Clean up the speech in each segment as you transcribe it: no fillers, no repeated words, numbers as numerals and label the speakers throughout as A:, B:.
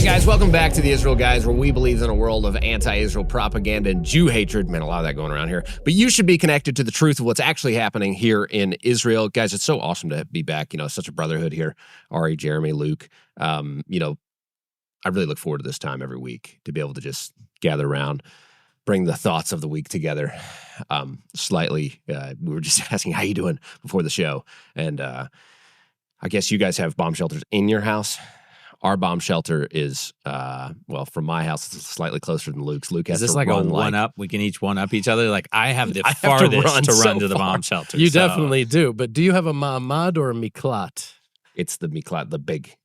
A: guys, welcome back to the Israel Guys, where we believe in a world of anti-Israel propaganda and Jew hatred. Man, a lot of that going around here. But you should be connected to the truth of what's actually happening here in Israel. Guys, it's so awesome to be back. You know, such a brotherhood here. Ari, Jeremy, Luke. You know, I really look forward to this time every week to be able to just gather around, bring the thoughts of the week together. We were just asking, how you doing before the show? And I guess you guys have bomb shelters in your house. Our bomb shelter is, well, from my house, it's slightly closer than Luke's. Luke has to run. Is this like a
B: one-up? We can each one-up each other? Like, I have the farthest to run to the bomb shelter.
C: You definitely do. But do you have a ma'amad or a miklat?
A: It's the miklat, the big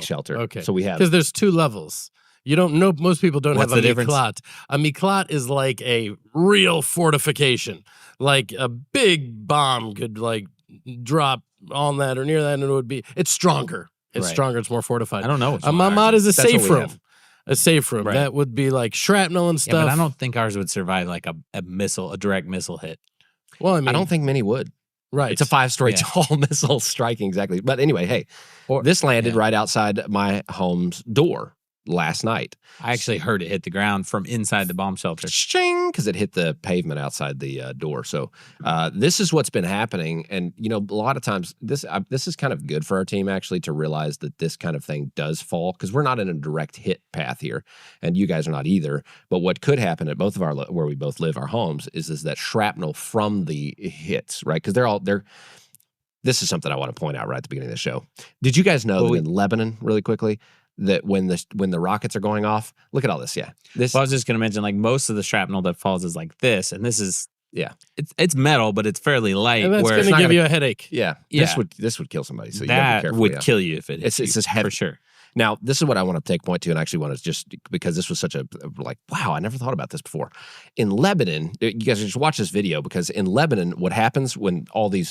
A: shelter.
C: Okay.
A: So we have...
C: Because there's two levels. You don't know, most people don't have a
B: difference?
C: miklat. A miklat is like a real fortification. Like a big bomb could like drop on that or near that, and it's stronger. It's stronger. It's more fortified.
B: I don't know.
C: A mamad is a safe room. A safe room. Right. That would be like shrapnel and stuff.
B: Yeah, but I don't think ours would survive like a direct missile hit.
A: Well, I don't think many would.
C: Right.
A: It's a 5-story tall missile striking exactly. But anyway, hey, this landed right outside my home's door last night.
B: I actually heard it hit the ground from inside the bomb shelter.
A: Because it hit the pavement outside the door. So this is what's been happening. And, you know, a lot of times this is kind of good for our team, actually, to realize that this kind of thing does fall, because we're not in a direct hit path here. And you guys are not either. But what could happen at both of our, where we both live, our homes, is that shrapnel from the hits, right? Because this is something I want to point out right at the beginning of the show. Did you guys know that in Lebanon, really quickly, that when the rockets are going off, look at all this, I
B: was just going to mention, like, most of the shrapnel that falls is like this, and this is, it's metal, but it's fairly light.
C: And that's going to give you a headache.
A: Yeah. This would kill somebody. So you
B: that
A: gotta be careful,
B: would kill you if it hits
A: it's just heavy.
B: For sure.
A: Now, this is what I want to take point to, and actually want to just, because this was such a, like, wow, I never thought about this before. In Lebanon, you guys just watch this video, because in Lebanon, what happens when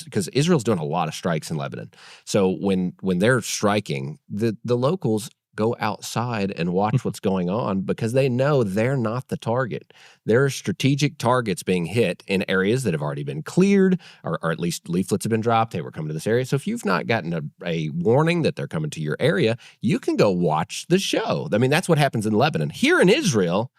A: because Israel's doing a lot of strikes in Lebanon. So when they're striking, the locals go outside and watch what's going on, because they know they're not the target. There are strategic targets being hit in areas that have already been cleared, or at least leaflets have been dropped. Hey, we're coming to this area. So if you've not gotten a warning that they're coming to your area, you can go watch the show. I mean, that's what happens in Lebanon. Here in Israel,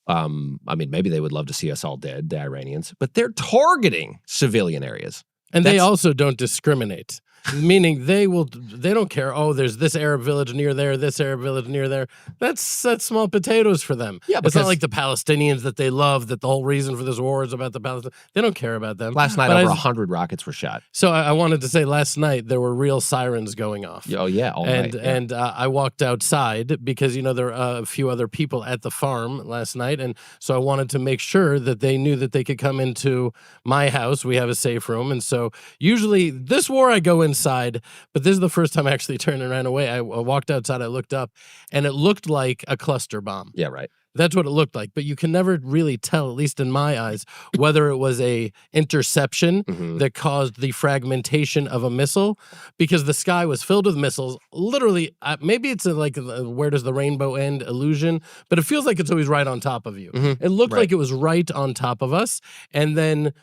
A: I mean, maybe they would love to see us all dead, the Iranians, but they're targeting civilian areas.
C: And they also don't discriminate. Meaning they don't care, oh, there's this Arab village near there, this Arab village near there. That's small potatoes for them. Yeah, it's not like the Palestinians that they love, that the whole reason for this war is about the Palestinians. They don't care about them.
A: Last night, over 100 rockets were shot.
C: So I wanted to say, last night, there were real sirens going off.
A: Oh, yeah, all night.
C: And I walked outside because, you know, there are a few other people at the farm last night. And so I wanted to make sure that they knew that they could come into my house. We have a safe room. And so usually this war, I go inside, but this is the first time I actually turned and ran away. I walked outside, I looked up, and it looked like a cluster bomb.
A: Yeah, right.
C: That's what it looked like. But you can never really tell, at least in my eyes, whether it was a interception that caused the fragmentation of a missile, because the sky was filled with missiles. Literally, maybe it's like where does the rainbow end illusion, but it feels like it's always right on top of you. It looked like it was right on top of us, and then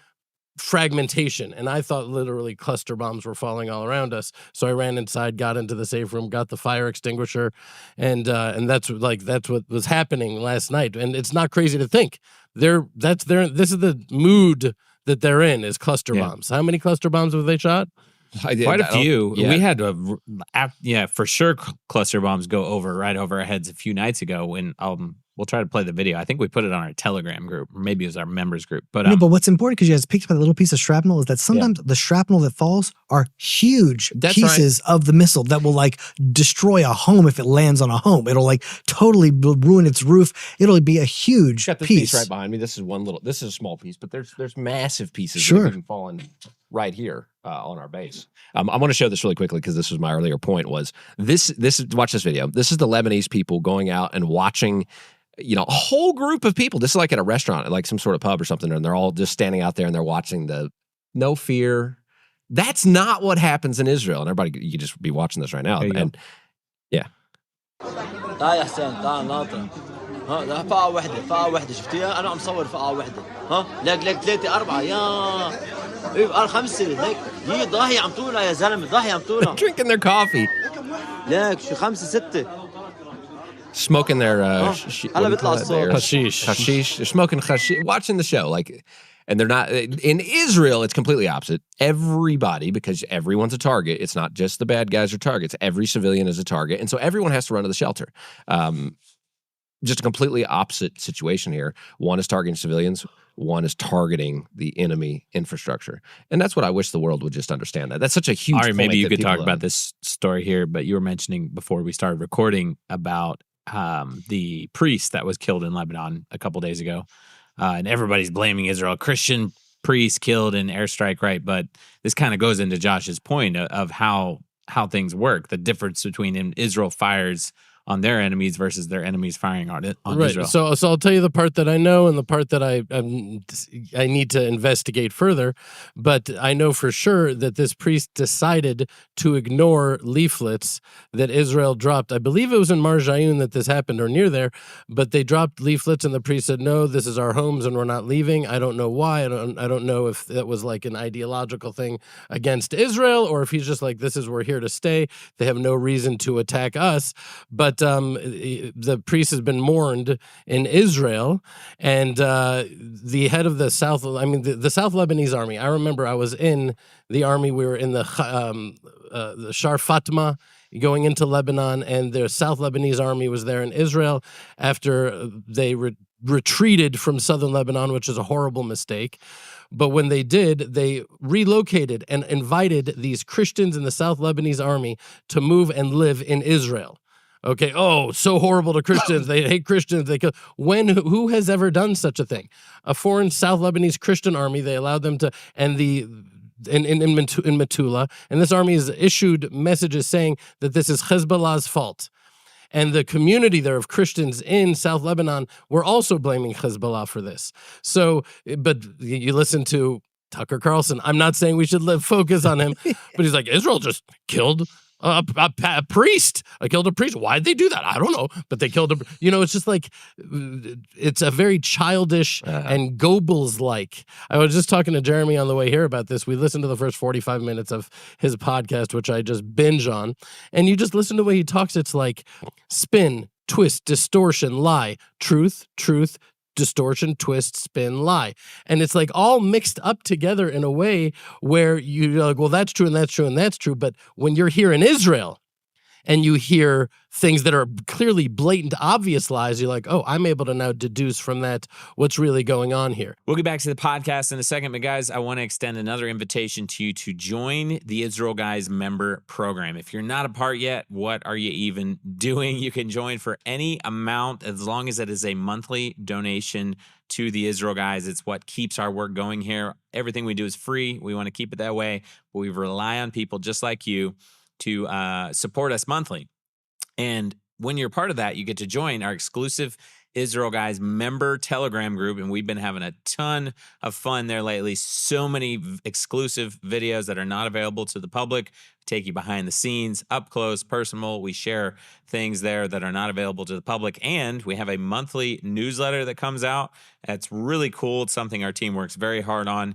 C: fragmentation, and I thought literally cluster bombs were falling all around us. So I ran inside, got into the safe room, got the fire extinguisher, and that's what was happening last night. And it's not crazy to think this is the mood that they're in, is cluster bombs. How many cluster bombs have they shot?
B: Quite a few. We had for sure cluster bombs go right over our heads a few nights ago when we'll try to play the video. I think we put it on our Telegram group, or maybe it was our members group. But
D: no, but what's important, because you guys picked up a little piece of shrapnel, is that sometimes the shrapnel that falls are huge pieces of the missile that will like destroy a home if it lands on a home. It'll like totally ruin its roof. It'll be a huge piece
A: right behind me. This is a small piece, but there's massive pieces that have even fallen right here on our base. I want to show this really quickly, because this was my earlier point. Was this watch this video. This is the Lebanese people going out and watching, you know, a whole group of people. This is like at a restaurant, like some sort of pub or something, and they're all just standing out there and they're watching no fear. That's not what happens in Israel. And everybody, you just be watching this right now. And yeah.
E: تعال يا حسين تعال ناطر ها ده فقعة واحدة شفتيها أنا عم صور فقعة واحدة ها لك 3 4 يا إيه 5 لك هي ضاحية عم طولها يا زلمة ضاحية عم طولها
A: drinking their coffee.
E: لك شو 5 6
A: smoking their
C: hashish.
A: They're smoking hashish, watching the show. Like, and they're not in Israel. It's completely opposite. Everybody, because everyone's a target. It's not just the bad guys are targets. Every civilian is a target, and so everyone has to run to the shelter. Just a completely opposite situation here. One is targeting civilians. One is targeting the enemy infrastructure. And that's what I wish the world would just understand. That's such a huge point.
B: Maybe you could talk about this story here, but you were mentioning before we started recording about the priest that was killed in Lebanon a couple days ago. And everybody's blaming Israel. Christian priest killed in airstrike, right? But this kind of goes into Josh's point of how things work. The difference between Israel fires on their enemies versus their enemies firing on Israel.
C: So I'll tell you the part that I know and the part that I need to investigate further. But I know for sure that this priest decided to ignore leaflets that Israel dropped. I believe it was in Marjayoun that this happened, or near there. But they dropped leaflets, and the priest said, "No, this is our homes, and we're not leaving." I don't know why. I don't know if that was like an ideological thing against Israel, or if he's just like, "This is we're here to stay. They have no reason to attack us." But the priest has been mourned in Israel, and the head of the South Lebanese army. I remember I was in the army. We were in the Shar Fatma going into Lebanon, and the South Lebanese army was there in Israel after they retreated from southern Lebanon, which is a horrible mistake. But when they did, they relocated and invited these Christians in the South Lebanese army to move and live in Israel. Okay. Oh, so horrible to Christians. They hate Christians. They kill. Who has ever done such a thing? A foreign South Lebanese Christian army. They allowed them to, and in Metula, and this army has issued messages saying that this is Hezbollah's fault. And the community there of Christians in South Lebanon were also blaming Hezbollah for this. So, but you listen to Tucker Carlson. I'm not saying we should focus on him, but he's like, Israel just killed a priest. I killed a priest. Why'd they do that? I don't know. But they killed it's just like, it's a very childish and Goebbels-like. I was just talking to Jeremy on the way here about this. We listened to the first 45 minutes of his podcast, which I just binge on. And you just listen to the way he talks. It's like spin, twist, distortion, lie, truth, distortion, twist, spin, lie. And it's like all mixed up together in a way where you're like, well, that's true and that's true and that's true. But when you're here in Israel and you hear things that are clearly blatant, obvious lies, you're like, oh, I'm able to now deduce from that what's really going on here.
B: We'll get back to the podcast in a second, but guys, I want to extend another invitation to you to join the Israel Guys member program. If you're not a part yet, what are you even doing? You can join for any amount as long as it is a monthly donation to the Israel Guys. It's what keeps our work going here. Everything we do is free. We want to keep it that way, but we rely on people just like you to support us monthly. And when you're part of that, you get to join our exclusive Israel Guys member Telegram group. And we've been having a ton of fun there lately. So many exclusive videos that are not available to the public. We take you behind the scenes, up close, personal. We share things there that are not available to the public. And we have a monthly newsletter that comes out. That's really cool. It's something our team works very hard on.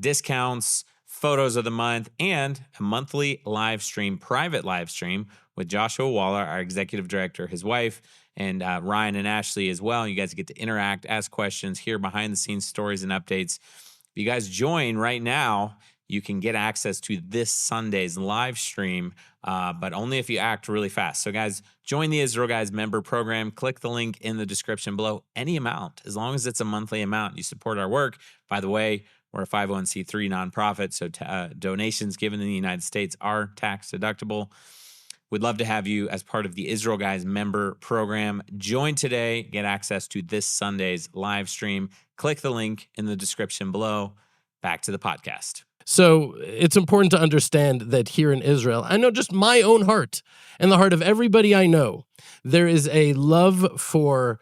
B: Discounts, photos of the month, and a monthly live stream, private live stream with Joshua Waller, our executive director, his wife, and Ryan and Ashley as well. You guys get to interact, ask questions, hear behind the scenes stories and updates. If you guys join right now, you can get access to this Sunday's live stream, but only if you act really fast. So guys, join the Israel Guys member program. Click the link in the description below. Any amount, as long as it's a monthly amount, you support our work. By the way, we're a 501c3 nonprofit, so donations given in the United States are tax deductible. We'd love to have you as part of the Israel Guys member program. Join today. Get access to this Sunday's live stream. Click the link in the description below. Back to the podcast.
C: So it's important to understand that here in Israel, I know just my own heart and the heart of everybody I know, there is a love for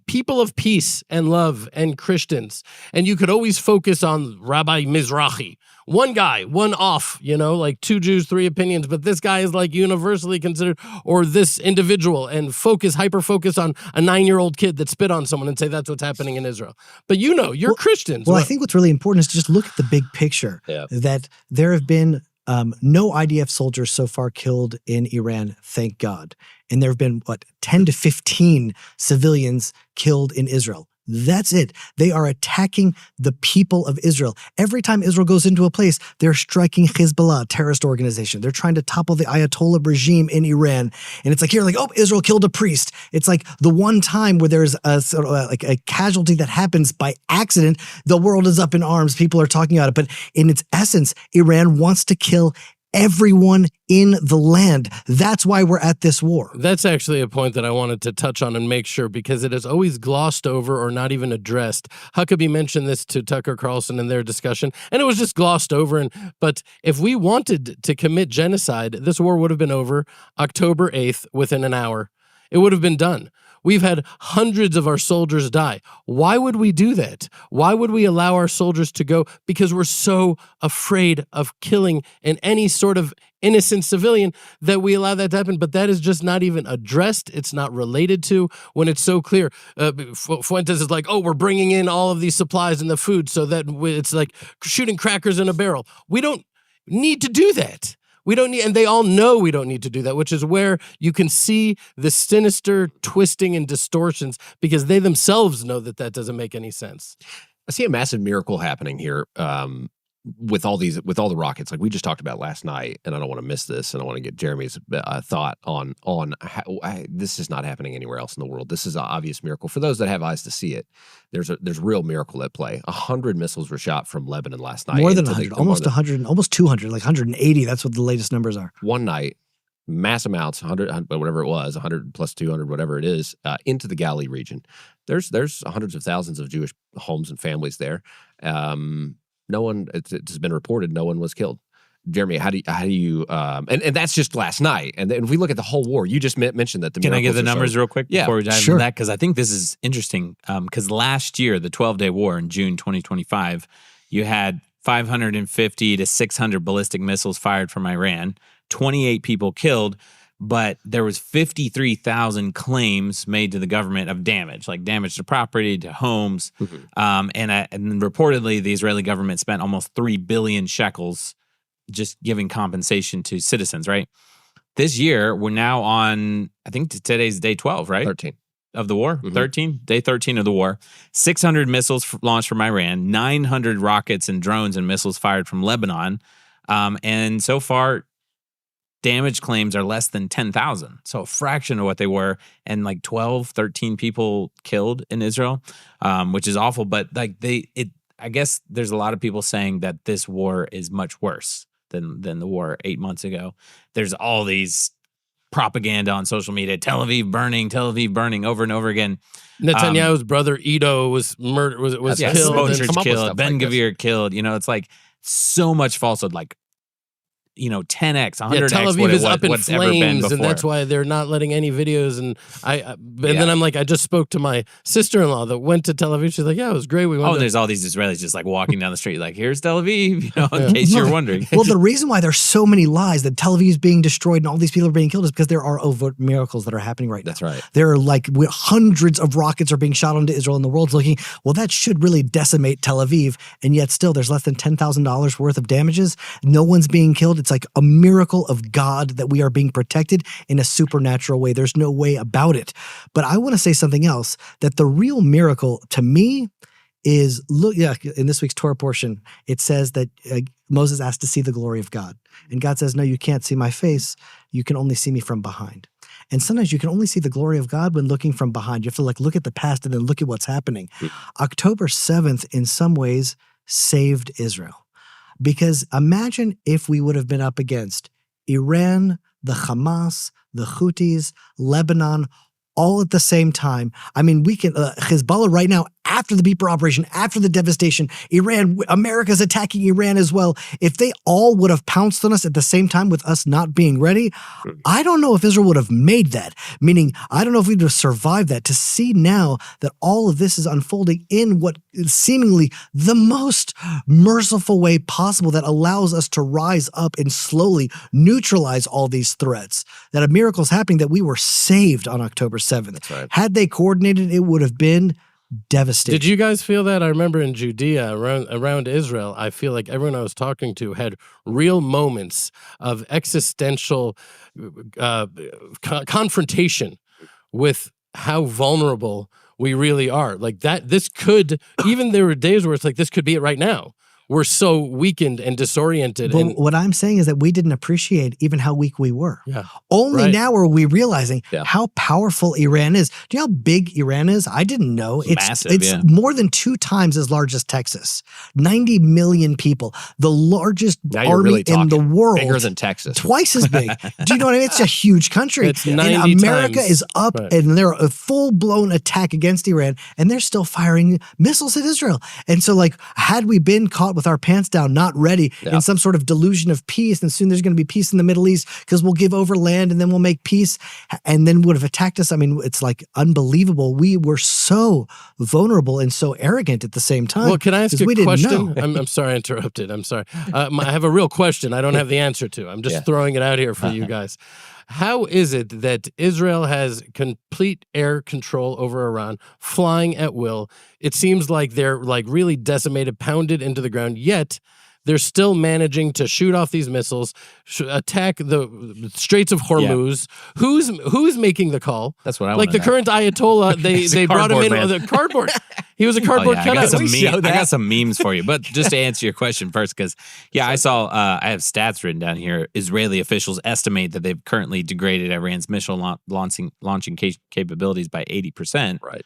C: people of peace and love and Christians. And you could always focus on Rabbi Mizrahi. One guy, one off, like 2 Jews, 3 opinions, but this guy is like universally considered, or this individual, and hyper-focus on a 9-year-old kid that spit on someone and say that's what's happening in Israel. But you're Christians.
D: Well, I think what's really important is to just look at the big picture, that there have been no IDF soldiers so far killed in Iran, thank God. and there have been, 10 to 15 civilians killed in Israel. That's it. They are attacking the people of Israel. Every time Israel goes into a place, they're striking Hezbollah, a terrorist organization. They're trying to topple the Ayatollah regime in Iran. And it's like, here, like, oh, Israel killed a priest. It's like the one time where there's a sort of like a casualty that happens by accident, the world is up in arms. People are talking about it. But in its essence, Iran wants to kill everyone in the land. That's why we're at this war.
C: That's actually a point that I wanted to touch on and make sure, because it is always glossed over or not even addressed. Huckabee mentioned this to Tucker Carlson in their discussion, and it was just glossed over. But if we wanted to commit genocide, this war would have been over October 8th within an hour. It would have been done. We've had hundreds of our soldiers die. Why would we do that? Why would we allow our soldiers to go? Because we're so afraid of killing any sort of innocent civilian that we allow that to happen. But that is just not even addressed. It's not related to, when it's so clear. Fuentes is like, oh, we're bringing in all of these supplies and the food so that it's like shooting crackers in a barrel. We don't need to do that. We don't need, and they all know we don't need to do that, which is where you can see the sinister twisting and distortions, because they themselves know that that doesn't make any sense.
A: I see a massive miracle happening here with all the rockets, like we just talked about last night, and I don't want to miss this, and I want to get Jeremy's thought on how, this is not happening anywhere else in the world. This is an obvious miracle for those that have eyes to see it. There's real miracle at play. 100 missiles were shot from Lebanon last night.
D: More than 100, almost 100, almost 200, like 180. That's what the latest numbers are.
A: One night, mass amounts, 100, whatever it was, 100 plus 200, whatever it is, into the Galilee region. There's hundreds of thousands of Jewish homes and families there. No one, it's been reported, no one was killed. Jeremy, how do you and that's just last night. And then if we look at the whole war, you just mentioned that the
B: Can I give the numbers real quick before we dive into that? Because I think this is interesting. Because last year, the 12-day war in June 2025, you had 550 to 600 ballistic missiles fired from Iran, 28 people killed, but there was 53,000 claims made to the government of damage, like damage to property, to homes. Mm-hmm. And reportedly, the Israeli government spent almost 3 billion shekels just giving compensation to citizens, right? This year, we're now on, I think today's day 12, right?
A: 13.
B: Of the war? Mm-hmm. Day 13 of the war. 600 missiles launched from Iran, 900 rockets and drones and missiles fired from Lebanon. And so far, damage claims are less than 10,000. So a fraction of what they were, and like 12, 13 people killed in Israel, which is awful. But like I guess there's a lot of people saying that this war is much worse than the war 8 months ago. There's all these propaganda on social media, Tel Aviv burning over and over again.
C: Netanyahu's brother Ido was murdered, was killed.
B: Smotrich killed, Ben Gvir killed. You know, it's like so much falsehood, like, 10x, 100x.
C: Tel Aviv is up in flames, and that's why they're not letting any videos. And then I'm like, I just spoke to my sister-in-law that went to Tel Aviv. She's like, yeah, it was great. We went.
B: There's all these Israelis just like walking down the street, like, here's Tel Aviv. In case you're wondering.
D: Well, the reason why there's so many lies that Tel Aviv is being destroyed and all these people are being killed is because there are overt miracles that are happening right now.
A: That's right.
D: There are like hundreds of rockets are being shot onto Israel, and the world's looking, well, that should really decimate Tel Aviv, and yet still there's less than $10,000 worth of damages. No one's being killed. It's like a miracle of God that we are being protected in a supernatural way. There's no way about it. But I want to say something else, that the real miracle to me is, in this week's Torah portion, it says that Moses asked to see the glory of God. And God says, no, you can't see my face. You can only see me from behind. And sometimes you can only see the glory of God when looking from behind. You have to look at the past and then look at what's happening. October 7th, in some ways, saved Israel. Because imagine if we would have been up against Iran, the Hamas, the Houthis, Lebanon, all at the same time. I mean, we can, Hezbollah right now, after the Beeper operation, after the devastation, Iran, America's attacking Iran as well. If they all would have pounced on us at the same time with us not being ready, I don't know if Israel would have made that. Meaning, I don't know if we would have survived that. To see now that all of this is unfolding in what is seemingly the most merciful way possible that allows us to rise up and slowly neutralize all these threats. That a miracle is happening, that we were saved on October 7th.
A: That's right.
D: Had they coordinated, it would have been devastating.
C: Did you guys feel that? I remember in Judea, around Israel, I feel like everyone I was talking to had real moments of existential confrontation with how vulnerable we really are. Like that, this could, even there were days where it's like, this could be it right now. We're so weakened and disoriented.
D: But what I'm saying is that we didn't appreciate even how weak we were.
C: Yeah.
D: Only now are we realizing how powerful Iran is. Do you know how big Iran is? I didn't know. It's massive, it's more than 2 times as large as Texas. 90 million people. The largest army in the world.
A: Bigger than Texas.
D: Twice as big. Do you know what I mean? It's a huge country.
C: It's
D: and
C: 90
D: America
C: times.
D: is up and they're a full-blown attack against Iran, and they're still firing missiles at Israel. And so, like, had we been caught with our pants down, not ready, in some sort of delusion of peace, and soon there's going to be peace in the Middle East because we'll give over land and then we'll make peace, and then would have attacked us. I mean, it's like unbelievable. We were so vulnerable and so arrogant at the same time.
C: Well, can I ask you a question? I'm sorry I interrupted. I'm sorry. I have a real question I don't have the answer to. I'm just throwing it out here for you guys. How is it that Israel has complete air control over Iran, flying at will? It seems like they're like really decimated, pounded into the ground, yet they're still managing to shoot off these missiles, attack the Straits of Hormuz. Who's making the call?
B: That's what I
C: like the current Ayatollah. They brought him in with a cardboard. He was a cardboard cutout.
B: I got some memes for you, but just to answer your question first, because I saw I have stats written down here. Israeli officials estimate that they've currently degraded Iran's missile launching capabilities by 80%.
A: Right.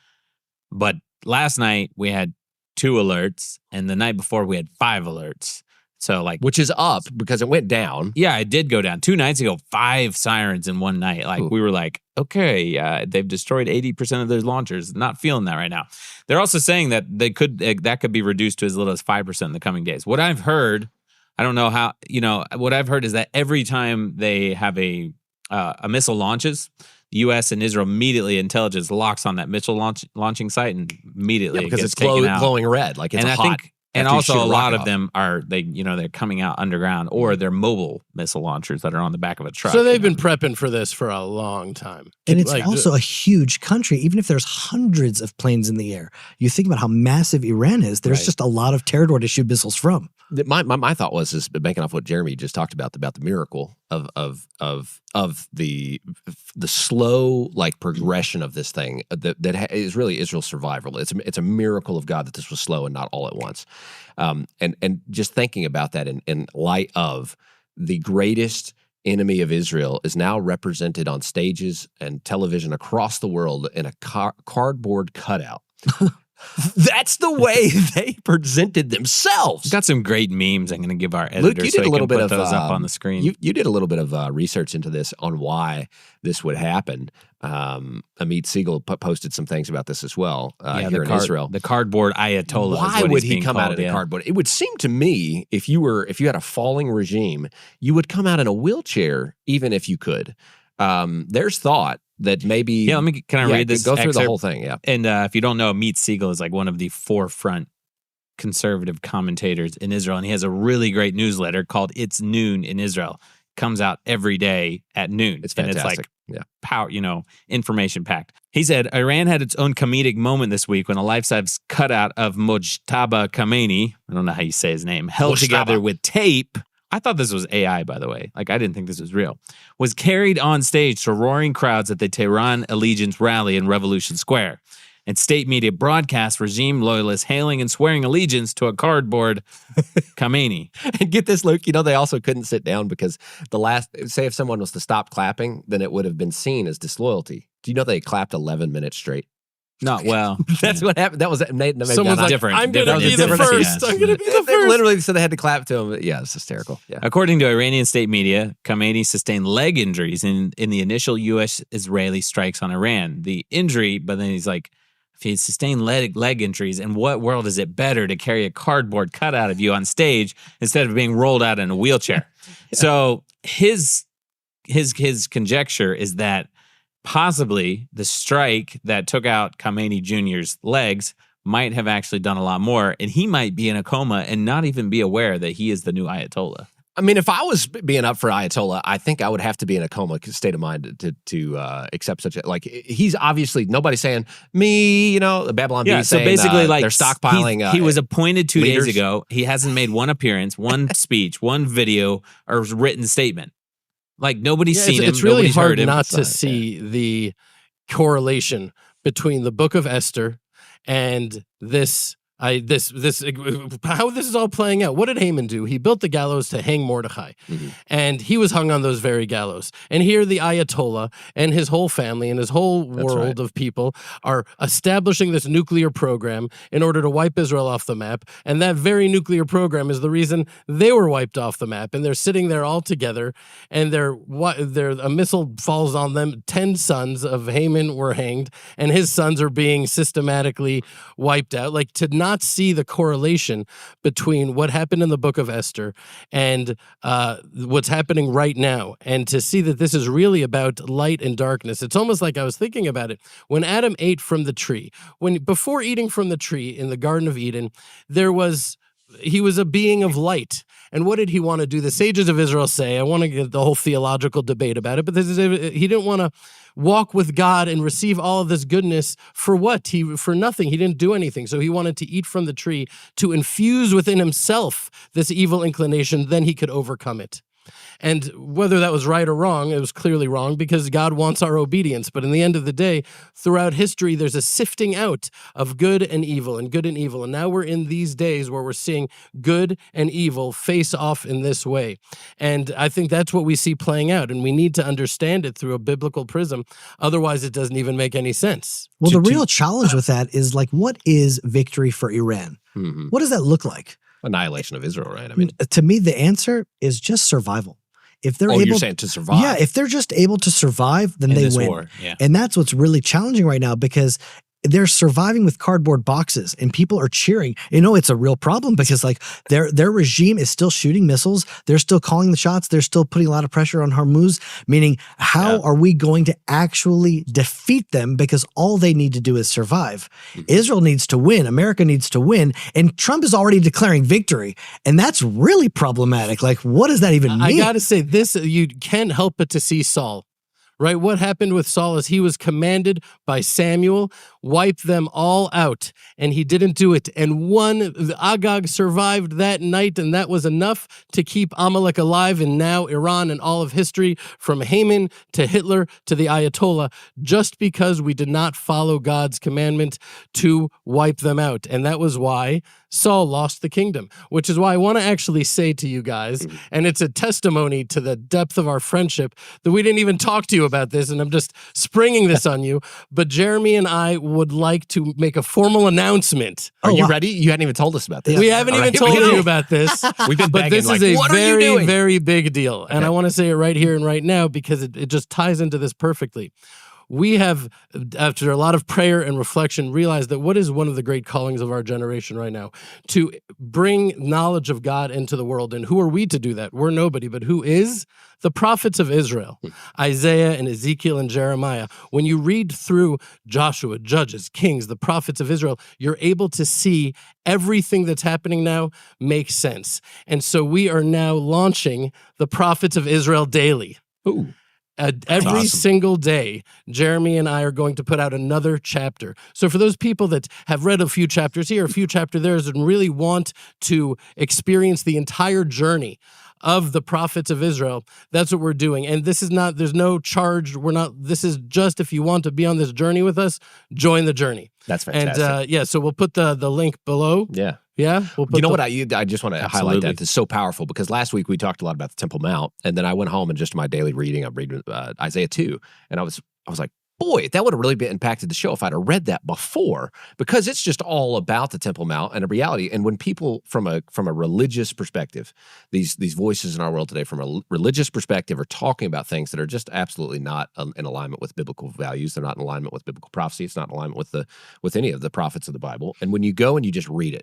B: But last night we had 2 alerts, and the night before we had 5 alerts. So like,
A: which is up because it went down.
B: Yeah, it did go down. 2 nights ago, 5 sirens in one night. Like we were like, okay, they've destroyed 80% of their launchers. Not feeling that right now. They're also saying that that could be reduced to as little as 5% in the coming days. What I've heard, I don't know how, what I've heard is that every time they have a missile launches, the U.S. and Israel immediately, intelligence locks on that missile launching site and immediately
A: because
B: it's
A: glowing red, like it's hot.
B: And also a lot of them are they're coming out underground, or they're mobile missile launchers that are on the back of a truck.
C: So they've been prepping for this for a long time.
D: And it's also a huge country. Even if there's hundreds of planes in the air, you think about how massive Iran is. There's just a lot of territory to shoot missiles from.
A: My thought was banking off what Jeremy just talked about the miracle of the slow like progression of this thing that is really Israel's survival. It's a miracle of God that this was slow and not all at once. And just thinking about that in light of the greatest enemy of Israel is now represented on stages and television across the world in a cardboard cutout. That's the way they presented themselves.
B: We've got some great memes. I'm going to give our editor
A: Luke, you did a little bit of
B: those up on the screen.
A: You did a little bit of research into this on why this would happen. Amit Siegel posted some things about this as well here in Israel.
B: The cardboard Ayatollah.
A: Why would he come out in a cardboard? It would seem to me if you had a falling regime, you would come out in a wheelchair even if you could. There's thought that maybe
B: can I read this?
A: Go through
B: excerpt?
A: the whole thing, yeah.
B: And if you don't know, Amit Siegel is like one of the forefront conservative commentators in Israel, and he has a really great newsletter called "It's Noon in Israel." Comes out every day at noon.
A: It's fantastic.
B: And it's like power, information packed. He said Iran had its own comedic moment this week when a life-size cutout of Mojtaba Khamenei, I don't know how you say his name, held together with tape. I thought this was AI, by the way. Like, I didn't think this was real. Was carried on stage to roaring crowds at the Tehran Allegiance rally in Revolution Square. And state media broadcast regime loyalists hailing and swearing allegiance to a cardboard Khamenei.
A: And get this, Luke, they also couldn't sit down because say if someone was to stop clapping, then it would have been seen as disloyalty. Do you know they clapped 11 minutes straight?
B: Not well.
A: That's what happened. That was
C: someone's like,
B: different.
C: I'm going to be the first. I'm going to be the first.
A: Literally, so they had to clap to him. Yeah, it's hysterical. Yeah.
B: According to Iranian state media, Khamenei sustained leg injuries in the initial U.S.-Israeli strikes on Iran. The injury, but then he's like, if he sustained leg injuries, in what world is it better to carry a cardboard cutout of you on stage instead of being rolled out in a wheelchair? So his conjecture is that possibly the strike that took out Khamenei Jr.'s legs might have actually done a lot more, and he might be in a coma and not even be aware that he is the new Ayatollah.
A: I mean, if I was being up for Ayatollah, I think I would have to be in a coma state of mind to accept such a, like, he's obviously, nobody's saying me, Babylon B
B: so
A: saying,
B: basically, like,
A: they're stockpiling.
B: He was appointed 2
A: leaders.
B: days ago. He hasn't made one appearance, one speech, one video, or written statement. Like, nobody's seen him.
C: It's really
B: nobody's
C: hard
B: heard him.
C: not to see the correlation between the Book of Esther and this. How this is all playing out. What did Haman do? He built the gallows to hang Mordecai, and he was hung on those very gallows. And here the Ayatollah and his whole family and his whole world of people are establishing this nuclear program in order to wipe Israel off the map. And that very nuclear program is the reason they were wiped off the map. And they're sitting there all together, and a missile falls on them. 10 sons of Haman were hanged, and his sons are being systematically wiped out. Like, to not see the correlation between what happened in the Book of Esther and what's happening right now, and to see that this is really about light and darkness. It's almost like I was thinking about it when Adam ate from the tree. Before eating from the tree in the Garden of Eden, he was a being of light. And what did he want to do? The sages of Israel say, I want to get the whole theological debate about it, but he didn't want to walk with God and receive all of this goodness for what? For nothing. He didn't do anything. So he wanted to eat from the tree to infuse within himself this evil inclination, then he could overcome it. And whether that was right or wrong, it was clearly wrong because God wants our obedience. But in the end of the day, throughout history, there's a sifting out of good and evil and good and evil. And now we're in these days where we're seeing good and evil face off in this way. And I think that's what we see playing out. And we need to understand it through a biblical prism. Otherwise, it doesn't even make any sense.
D: Well, the real challenge with that is, like, what is victory for Iran? What does that look like?
A: Annihilation of Israel, right? I mean,
D: to me, the answer is just survival. If they're
A: you're saying to survive?
D: Yeah, if they're just able to survive, then they win.
B: War, yeah.
D: And that's what's really challenging right now, because they're surviving with cardboard boxes and people are cheering. It's a real problem because, like, their regime is still shooting missiles. They're still calling the shots. They're still putting a lot of pressure on Hormuz, meaning how are we going to actually defeat them? Because all they need to do is survive. Israel needs to win. America needs to win. And Trump is already declaring victory. And that's really problematic. Like, what does that even mean?
C: I got to say this, you can't help but to see Saul. Right? What happened with Saul is he was commanded by Samuel, wipe them all out, and he didn't do it. And Agag survived that night, and that was enough to keep Amalek alive. And now Iran and all of history, from Haman to Hitler to the Ayatollah, just because we did not follow God's commandment to wipe them out. And that was why Saul lost the kingdom, which is why I want to actually say to you guys, and it's a testimony to the depth of our friendship, that we didn't even talk to you about this, and I'm just springing this on you, but Jeremy and I would like to make a formal announcement.
A: Are you ready? You hadn't even told us about this.
C: We haven't even told you about this.
A: We've been
C: but
A: begging,
C: this is a
A: what are you
C: very,
A: doing?
C: very big deal, and I want to say it right here and right now because it just ties into this perfectly. We have, after a lot of prayer and reflection, realized that what is one of the great callings of our generation right now? To bring knowledge of God into the world. And who are we to do that? We're nobody, but who is? The prophets of Israel, Isaiah and Ezekiel and Jeremiah. When you read through Joshua, Judges, Kings, the prophets of Israel, you're able to see everything that's happening now makes sense. And so we are now launching the prophets of Israel daily.
A: Ooh.
C: Every single day, Jeremy and I are going to put out another chapter. So for those people that have read a few chapters here, a few chapters there, and really want to experience the entire journey of the prophets of Israel, that's what we're doing. And this is not, there's no charge. This is just, if you want to be on this journey with us, join the journey.
A: That's fantastic.
C: And so we'll put the link below.
A: Yeah.
C: Yeah.
A: We'll put what I just want to highlight that. It's so powerful because last week we talked a lot about the Temple Mount, and then I went home and just my daily reading, I'm reading Isaiah 2, and I was like, boy, that would have really been impacted the show if I'd have read that before, because it's just all about the Temple Mount and a reality. And when people from a religious perspective, these voices in our world today from a religious perspective are talking about things that are just absolutely not in alignment with biblical values. They're not in alignment with biblical prophecy. It's not in alignment with any of the prophets of the Bible. And when you go and you just read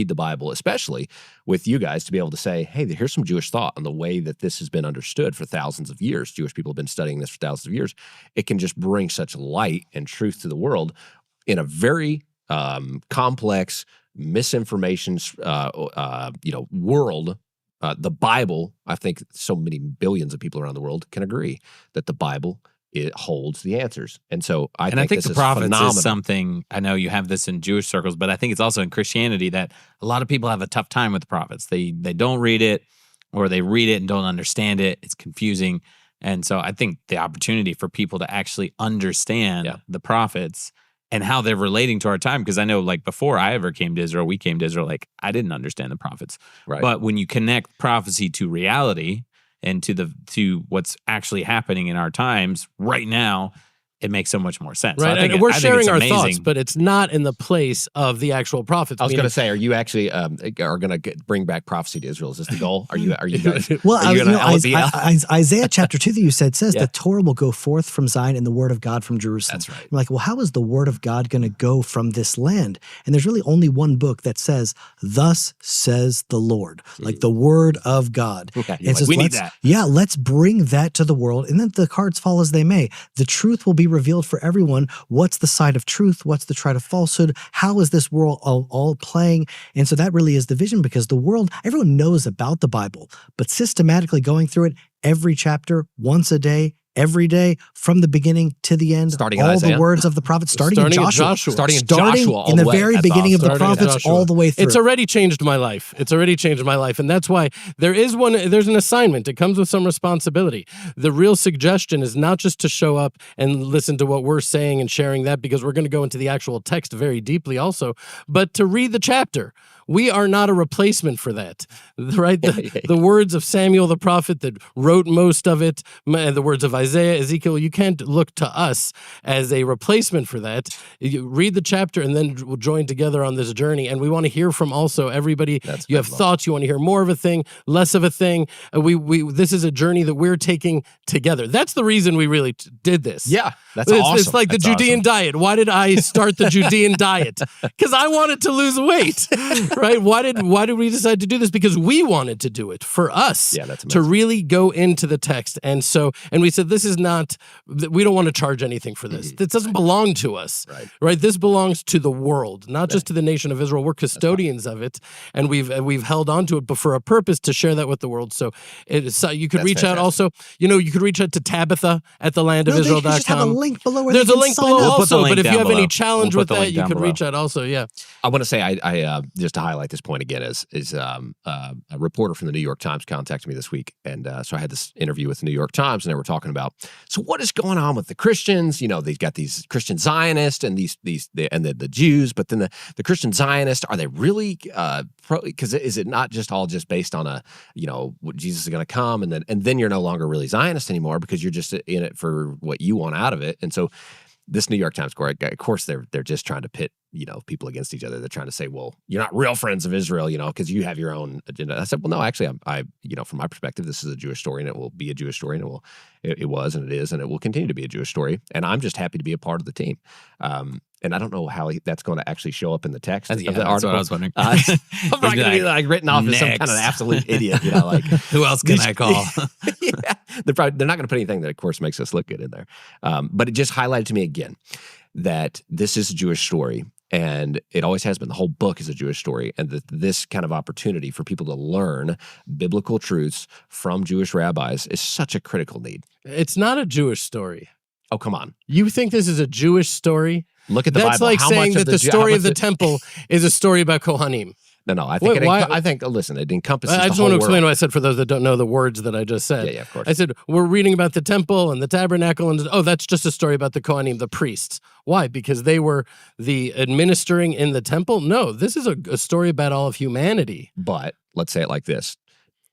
A: the Bible, especially with you guys, to be able to say, hey, here's some Jewish thought on the way that this has been understood for thousands of years. Jewish people have been studying this for thousands of years. It can just bring such light and truth to the world in a very complex misinformation world the Bible, I think so many billions of people around the world can agree that the Bible, it holds the answers. And so I think
B: the prophets is something, I know you have this in Jewish circles, but I think it's also in Christianity that a lot of people have a tough time with the prophets. They don't read it, or they read it and don't understand it. It's confusing. And so I think the opportunity for people to actually understand the prophets and how they're relating to our time, because I know, like, before I ever came to Israel, we came to Israel, like, I didn't understand the prophets.
A: Right.
B: But when you connect prophecy to reality and to what's actually happening in our times right now, it makes so much more sense.
C: Right,
B: So
C: and we're sharing our thoughts, but it's not in the place of the actual prophets.
A: I was going to say, are you actually are going to bring back prophecy to Israel? Is this the goal? Are you guys?
D: Well, Isaiah chapter 2 that you said says the Torah will go forth from Zion and the word of God from Jerusalem.
A: That's right.
D: You're like, well, how is the word of God going to go from this land? And there's really only one book that says, "Thus says the Lord," like the word of God.
A: Okay.
D: And
B: we need that.
D: Yeah, let's bring that to the world, and then the cards fall as they may. The truth will be revealed for everyone. What's the side of truth? What's the side of falsehood? How is this world all playing? And so that really is the vision, because the world, everyone knows about the Bible, but systematically going through it every chapter, once a day, every day, from the beginning to the end,
A: starting
D: all
A: Isaiah?
D: the words of the prophets, starting in Joshua.
A: Starting in Joshua all
D: in the
A: way.
D: very
A: That's
D: beginning
A: awesome.
D: of the prophets, all the way through.
C: It's already changed my life. It's already changed my life. And that's why there's an assignment. It comes with some responsibility. The real suggestion is not just to show up and listen to what we're saying and sharing that, because we're going to go into the actual text very deeply also, but to read the chapter. We are not a replacement for that, right? The words of Samuel the prophet that wrote most of it, and the words of Isaiah, Ezekiel, you can't look to us as a replacement for that. You read the chapter, and then we'll join together on this journey. And we want to hear from also everybody. You have thoughts. You want to hear more of a thing, less of a thing. This is a journey that we're taking together. That's the reason we really did this.
A: Yeah, that's awesome.
C: It's like the Judean diet. Why did I start the Judean diet? Because I wanted to lose weight. Right? Why did we decide to do this? Because we wanted to do it for us.
A: Yeah, that's
C: to
A: amazing.
C: really go into the text. And we said, this is not, we don't want to charge anything for this. This doesn't belong to us. Right? This belongs to the world, not just to the nation of Israel. We're custodians of it, and we've held on to it, but for a purpose, to share that with the world. So you could reach out also. You could reach out to Tabitha at thelandofisrael.com.
D: They just have a link below where
C: there's
D: they
C: a
D: can
C: link
D: sign
C: below
D: up.
C: also, but if you have
B: below.
C: any challenge
B: We'll
C: with
B: put the
C: that,
B: link
C: you
B: down
C: could
B: below.
C: reach out also. Yeah.
A: I want to say, I just to highlight this point again, is a reporter from the New York Times contacted me this week, and so I had this interview with the New York Times, and they were talking about, so what is going on with the Christians? They've got these Christian Zionists and the Jews, but then the Christian Zionists, are they really because is it not just all just based on Jesus is going to come, and then you're no longer really Zionist anymore because you're just in it for what you want out of it? And so this New York Times, of course, they're just trying to pit people against each other. They're trying to say, well, you're not real friends of Israel, because you have your own agenda. I said, well, no, actually, I from my perspective, this is a Jewish story, and it will be a Jewish story, and it was, and it is, and it will continue to be a Jewish story. And I'm just happy to be a part of the team. And I don't know how that's going to actually show up in the text of the article.
B: That's what I was wondering.
A: I'm not going to be written off as some kind of absolute idiot.
B: Who else can I call?
A: Yeah, they're not going to put anything that, of course, makes us look good in there. But it just highlighted to me again that this is a Jewish story, and it always has been. The whole book is a Jewish story, and that this kind of opportunity for people to learn biblical truths from Jewish rabbis is such a critical need.
C: It's not a Jewish story.
A: Oh, come on.
C: You think this is a Jewish story?
A: Look at the
C: That's
A: Bible.
C: like
A: How
C: saying
A: much
C: that the story of the temple is a story about Kohanim.
A: No, I think listen, it encompasses the whole
C: I just want to explain
A: world.
C: what I said for those that don't know the words that I just said.
A: Yeah, of course.
C: I said, we're reading about the temple and the tabernacle, and that's just a story about the Kohanim, the priests. Why? Because they were the administering in the temple? No, this is a story about all of humanity.
A: But let's say it like this.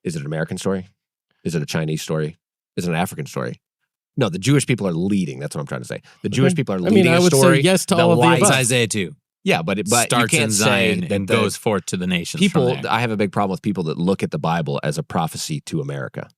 A: Is it an American story? Is it a Chinese story? Is it an African story? No, the Jewish people are leading. That's what I'm trying to say. The Jewish people are leading
C: I would
A: a story.
C: say yes to all of the above.
B: It's Isaiah 2.
A: Yeah, but
B: starts
A: you can't
B: in Zion
A: say that
B: and goes forth to the nations.
A: People,
B: from there.
A: I have a big problem with people that look at the Bible as a prophecy to America.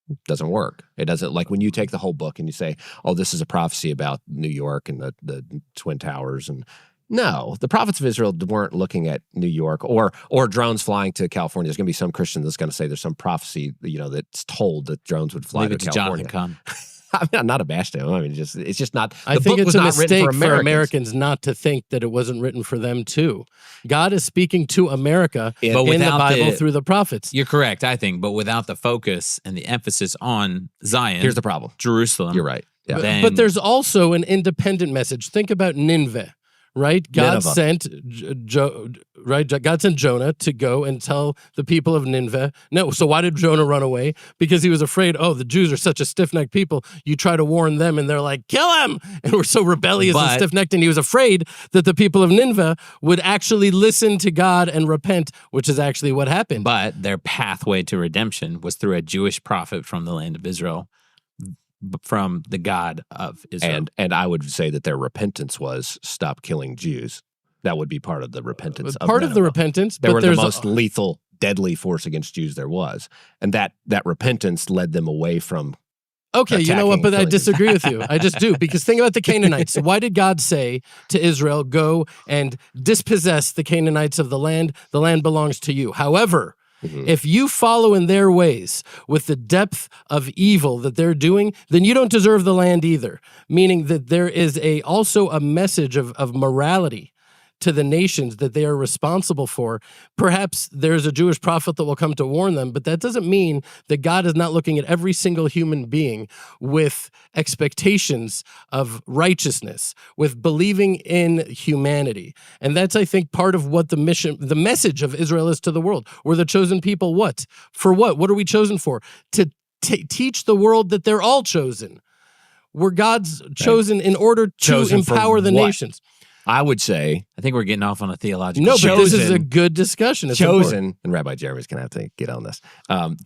A: It doesn't work. It doesn't, like when you take the whole book and you say, oh, this is a prophecy about New York and the Twin Towers. And no, the prophets of Israel weren't looking at New York or drones flying to California. There's going to be some Christian that's going to say there's some prophecy, that's told that drones would fly
B: Leave
A: to
B: it to
A: California.
B: Jonathan Kahn.
A: I'm not abashed at him. I mean, it's just not.
C: I think it's a mistake for Americans not to think that it wasn't written for them too. God is speaking to America in the Bible through the prophets.
B: You're correct, I think, but without the focus and the emphasis on Zion.
A: Here's the problem.
B: Jerusalem.
A: You're right. Yeah.
C: But there's also an independent message. Think about Nineveh. Right? God sent God sent Jonah to go and tell the people of Nineveh. No, so why did Jonah run away? Because he was afraid, the Jews are such a stiff-necked people. You try to warn them and they're like, kill him! And we're so rebellious and stiff-necked. And he was afraid that the people of Nineveh would actually listen to God and repent, which is actually what happened.
B: But their pathway to redemption was through a Jewish prophet from the land of Israel, from the God of Israel.
A: And I would say that their repentance was stop killing Jews. That would be part of the repentance.
C: Part of the repentance.
A: They were the most lethal, deadly force against Jews there was. And that repentance led them away from
C: Okay, you know what? But I disagree with you. I just do. Because think about the Canaanites. Why did God say to Israel, go and dispossess the Canaanites of the land? The land belongs to you. However, if you follow in their ways with the depth of evil that they're doing, then you don't deserve the land either. Meaning that there is also a message of morality to the nations that they are responsible for. Perhaps there's a Jewish prophet that will come to warn them, but that doesn't mean that God is not looking at every single human being with expectations of righteousness, with believing in humanity. And that's, I think, part of what the message of Israel is to the world. We're the chosen people, what? For what? What are we chosen for? To teach the world that they're all chosen. We're God's chosen in order to empower the nations.
A: I would say,
B: I think we're getting off on a theological.
C: No, but this is a good discussion. It's
A: chosen,
C: important.
A: and Rabbi Jeremy's going to have to get on this.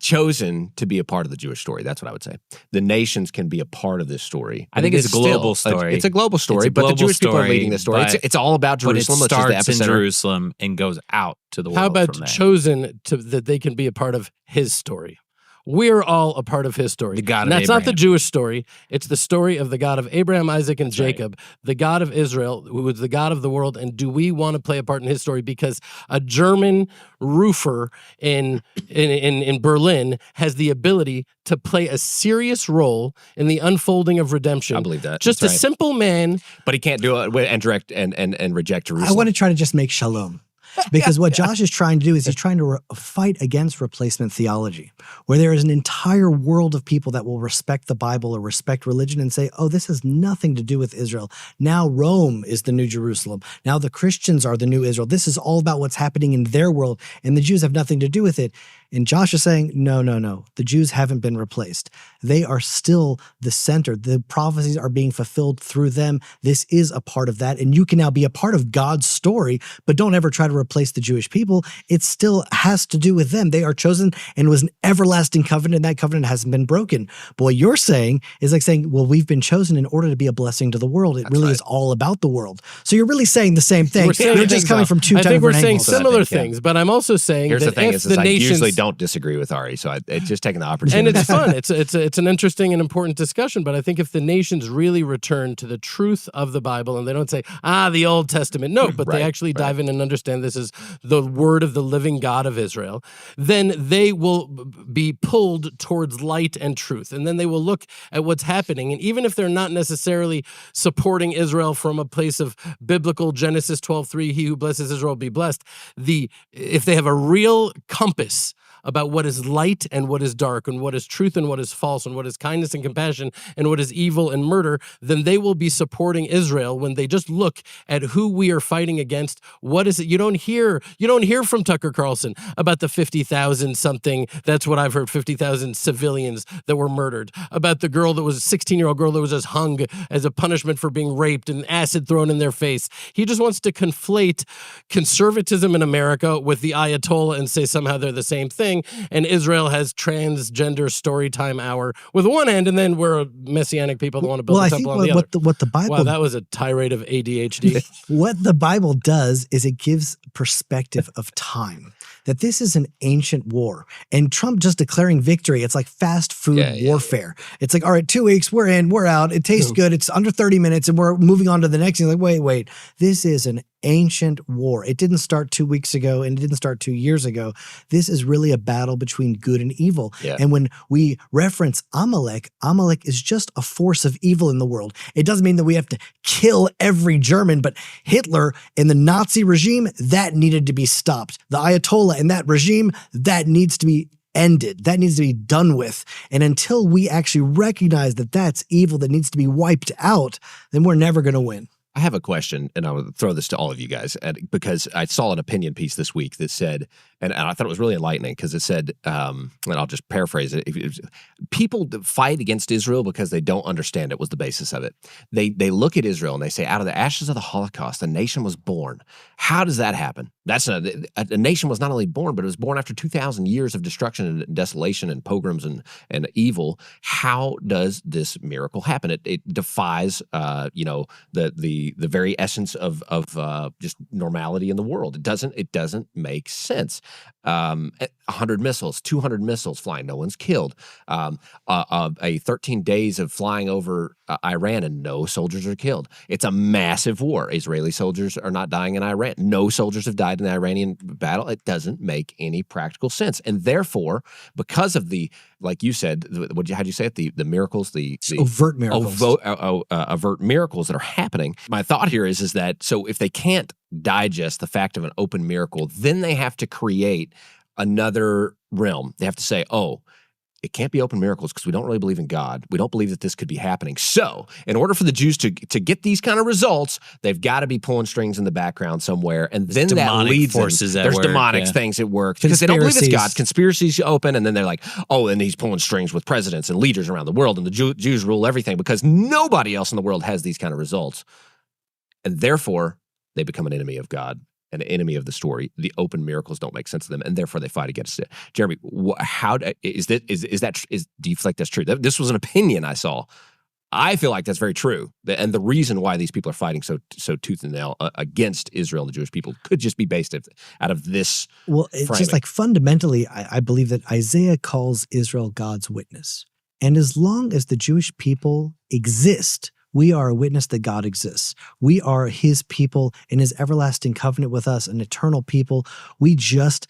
A: Chosen to be a part of the Jewish story. That's what I would say. The nations can be a part of this story.
B: I think it's a global story.
A: It's a global story, but the Jewish people are leading this story. It's all about Jerusalem.
B: But it starts in Jerusalem and goes out to the world.
C: How about chosen that they can be a part of his story? We're all a part of his story.
B: The God of
C: and that's
B: Abraham.
C: Not the Jewish story. It's the story of the God of Abraham, Isaac, and Jacob, the God of Israel, who is the God of the world. And do we want to play a part in his story? Because a German roofer in Berlin has the ability to play a serious role in the unfolding of redemption.
A: I believe that.
C: Just a simple man.
A: But he can't do it and direct and reject Jerusalem.
D: I want to try to just make shalom. Because what Josh is trying to do is he's trying to fight against replacement theology, where there is an entire world of people that will respect the Bible or respect religion and say, oh, this has nothing to do with Israel. Now Rome is the new Jerusalem. Now the Christians are the new Israel. This is all about what's happening in their world, and the Jews have nothing to do with it. And Josh is saying, no. The Jews haven't been replaced. They are still the center. The prophecies are being fulfilled through them. This is a part of that. And you can now be a part of God's story, but don't ever try to replace the Jewish people. It still has to do with them. They are chosen and was an everlasting covenant, and that covenant hasn't been broken. But what you're saying is like saying, well, we've been chosen in order to be a blessing to the world. It really is all about the world. So you're really saying the same thing. You're just coming from two different angles.
C: I think we're saying similar things, but I'm also saying
A: Here's
C: that
A: the thing,
C: if the nations...
A: I usually don't disagree with Ari, so it's just taking the opportunity.
C: And it's fun. It's an interesting and important discussion, but I think if the nations really return to the truth of the Bible and they don't say, the Old Testament, no, but they actually dive in and understand this is the word of the living God of Israel, then they will be pulled towards light and truth. And then they will look at what's happening. And even if they're not necessarily supporting Israel from a place of biblical Genesis 12:3, he who blesses Israel will be blessed, if they have a real compass about what is light and what is dark, and what is truth and what is false, and what is kindness and compassion, and what is evil and murder, then they will be supporting Israel when they just look at who we are fighting against. What is it? You don't hear from Tucker Carlson about the 50,000 something, that's what I've heard, 50,000 civilians that were murdered, about the girl that was a 16-year-old girl that was just hung as a punishment for being raped and acid thrown in their face. He just wants to conflate conservatism in America with the Ayatollah and say somehow they're the same thing. And Israel has transgender story time hour with one hand, and then we're messianic people that want to build a temple on the other.
D: What the Bible...
C: Wow, that was a tirade of ADHD.
D: What the Bible does is it gives perspective of time. That this is an ancient war. And Trump just declaring victory, it's like fast food warfare. It's like, all right, 2 weeks, we're in, we're out. It tastes good. It's under 30 minutes, and we're moving on to the next thing. Like, wait. This is an ancient war. It didn't start 2 weeks ago and it didn't start 2 years ago. This is really a battle between good and evil.
A: Yeah.
D: And when we reference Amalek, Amalek is just a force of evil in the world. It doesn't mean that we have to kill every German, but Hitler and the Nazi regime, that needed to be stopped. The Ayatollah and that regime, that needs to be ended. That needs to be done with. And until we actually recognize that that's evil that needs to be wiped out, then we're never going to win.
A: I have a question, and I would throw this to all of you guys, because I saw an opinion piece this week that said, and I thought it was really enlightening, because it said, and I'll just paraphrase it, people fight against Israel because they don't understand it was the basis of it. They look at Israel and they say, out of the ashes of the Holocaust, a nation was born. How does that happen? A nation was not only born, but it was born after 2,000 years of destruction and desolation and pogroms and evil. How does this miracle happen? It defies, the very essence of just normality in the world. It doesn't make sense. 100 missiles, 200 missiles flying, no one's killed. 13 days of flying over Iran and no soldiers are killed. It's a massive war. Israeli soldiers are not dying in Iran. No soldiers have died in the Iranian battle. It doesn't make any practical sense. And therefore, because of the, like you said, how'd you say it? The miracles, the
D: overt miracles.
A: Overt miracles that are happening. My thought here is that, so if they can't digest the fact of an open miracle, then they have to create another realm. They have to say, oh, it can't be open miracles because we don't really believe in God. We don't believe that this could be happening. So in order for the Jews to get these kind of results, they've got to be pulling strings in the background somewhere. And then that leads
B: forces
A: there's
B: work,
A: demonic
B: yeah.
A: things at work because they don't believe it's God. Conspiracies open, and then they're like, oh, and he's pulling strings with presidents and leaders around the world, and the Jews rule everything because nobody else in the world has these kind of results. And therefore, they become an enemy of God, an enemy of the story. The open miracles don't make sense to them, and therefore they fight against it. Jeremy, do you feel like that's true? This was an opinion I saw. I feel like that's very true, and the reason why these people are fighting so tooth and nail against Israel and the Jewish people could just be based out of this.
D: Well, it's
A: framing.
D: just like fundamentally, I believe that Isaiah calls Israel God's witness, and as long as the Jewish people exist, we are a witness that God exists. We are his people in his everlasting covenant with us, an eternal people. We just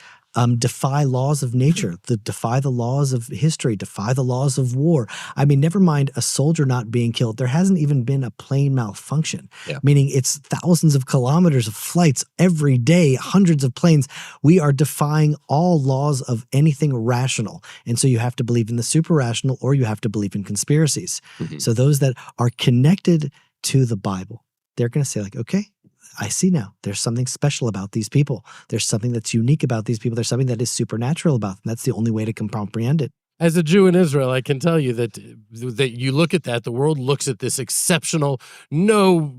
D: defy laws of nature, defy the laws of history, defy the laws of war. I mean, never mind a soldier not being killed. There hasn't even been a plane malfunction, meaning it's thousands of kilometers of flights every day, hundreds of planes. We are defying all laws of anything rational. And so you have to believe in the super rational or you have to believe in conspiracies. Mm-hmm. So those that are connected to the Bible, they're going to say like, okay, I see now. There's something special about these people. There's something that's unique about these people. There's something that is supernatural about them. That's the only way to comprehend it.
C: As a Jew in Israel, I can tell you that you look at that, the world looks at this exceptional, no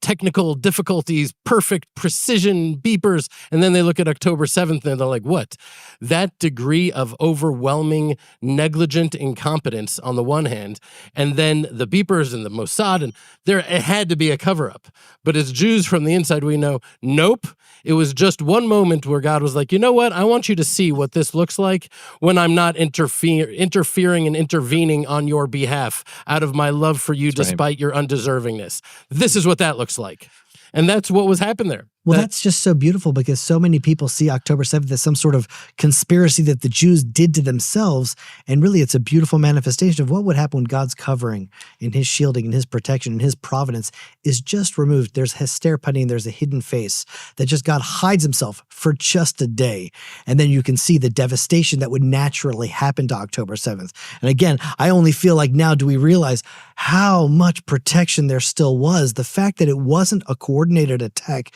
C: technical difficulties, perfect precision beepers, and then they look at October 7th and they're like, what? That degree of overwhelming, negligent incompetence on the one hand, and then the beepers and the Mossad, and it had to be a cover-up. But as Jews from the inside, we know, nope. It was just one moment where God was like, you know what? I want you to see what this looks like when I'm not interfering and intervening on your behalf out of my love for you, despite your undeservingness. This is what that looks like. And that's what was happening there.
D: Well, that's just so beautiful because so many people see October 7th as some sort of conspiracy that the Jews did to themselves. And really, it's a beautiful manifestation of what would happen when God's covering and his shielding and his protection and his providence is just removed. There's hester panim, there's a hidden face that just God hides himself for just a day. And then you can see the devastation that would naturally happen to October 7th. And again, I only feel like now do we realize how much protection there still was. The fact that it wasn't a coordinated attack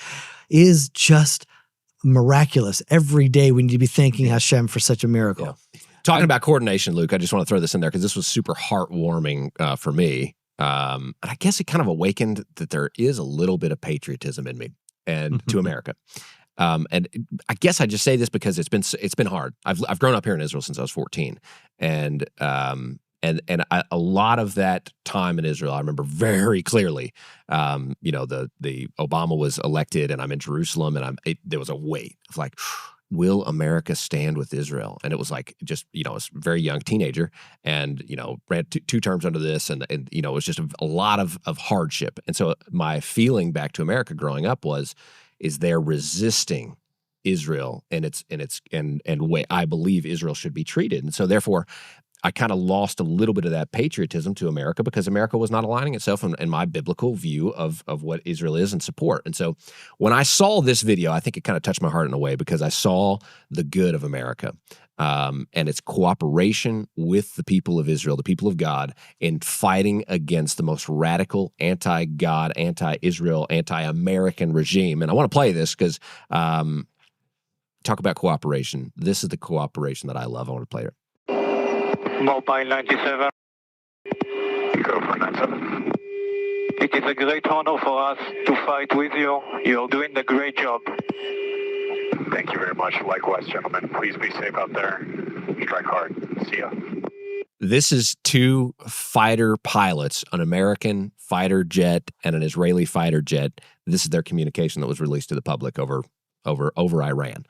D: is just miraculous. Every day we need to be thanking Hashem for such a miracle.
A: Yeah. Talking about coordination, Luke, I just want to throw this in there because this was super heartwarming for me. And I guess it kind of awakened that there is a little bit of patriotism in me and to America. And I guess I just say this because it's been hard. I've grown up here in Israel since I was 14, and a lot of that time in Israel, I remember very clearly. The Obama was elected, and I'm in Jerusalem, and there was a weight of like, will America stand with Israel? And it was like, just, I was a very young teenager and, ran two terms under this. And it was just a lot of hardship. And so my feeling back to America growing up is they're resisting Israel and the way I believe Israel should be treated. And so therefore, I kind of lost a little bit of that patriotism to America because America was not aligning itself in my biblical view of what Israel is and support. And so when I saw this video, I think it kind of touched my heart in a way because I saw the good of America and its cooperation with the people of Israel, the people of God, in fighting against the most radical anti-God, anti-Israel, anti-American regime. And I want to play this because talk about cooperation. This is the cooperation that I love. I want to play it.
F: Mobile 97.
G: Go for 97.
F: It is a great honor for us to fight with you. You are doing a great job.
G: Thank you very much. Likewise, gentlemen. Please be safe out there. Strike hard. See ya.
A: This is two fighter pilots, an American fighter jet and an Israeli fighter jet. This is their communication that was released to the public over Iran.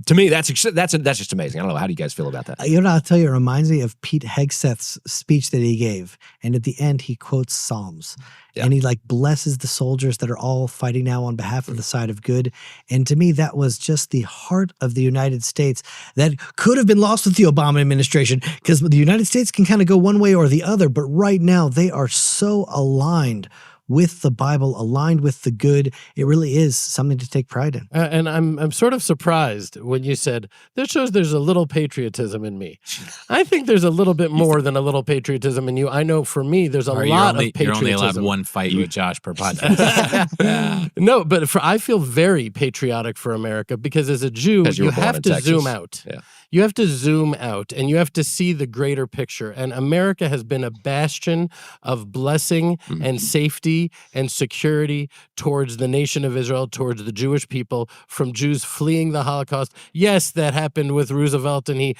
A: To me, that's just amazing. I don't know. How do you guys feel about that?
D: I'll tell you, it reminds me of Pete Hegseth's speech that he gave. And at the end, he quotes Psalms. Yeah. And he blesses the soldiers that are all fighting now on behalf of the side of good. And to me, that was just the heart of the United States that could have been lost with the Obama administration, because the United States can kind of go one way or the other. But right now, they are so aligned with the Bible, aligned with the good. It really is something to take pride in.
C: And I'm sort of surprised when you said, this shows there's a little patriotism in me. I think there's a little bit more than a little patriotism in you. I know for me, there's a lot of patriotism.
B: You're only allowed one fight with Josh per podcast.
C: No, but I feel very patriotic for America because as a Jew, you have to zoom out. Yeah. You have to zoom out and you have to see the greater picture. And America has been a bastion of blessing and safety and security towards the nation of Israel, towards the Jewish people, from Jews fleeing the Holocaust. Yes, that happened with Roosevelt and he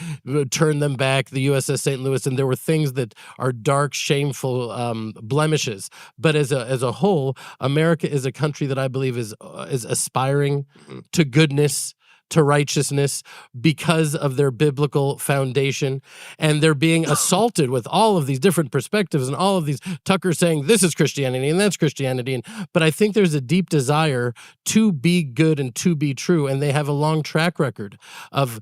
C: turned them back, the USS St. Louis, and there were things that are dark, shameful blemishes. But as a whole, America is a country that I believe is aspiring to goodness, to righteousness because of their biblical foundation, and they're being assaulted with all of these different perspectives and all of these Tucker saying this is Christianity and that's Christianity, but I think there's a deep desire to be good and to be true, and they have a long track record of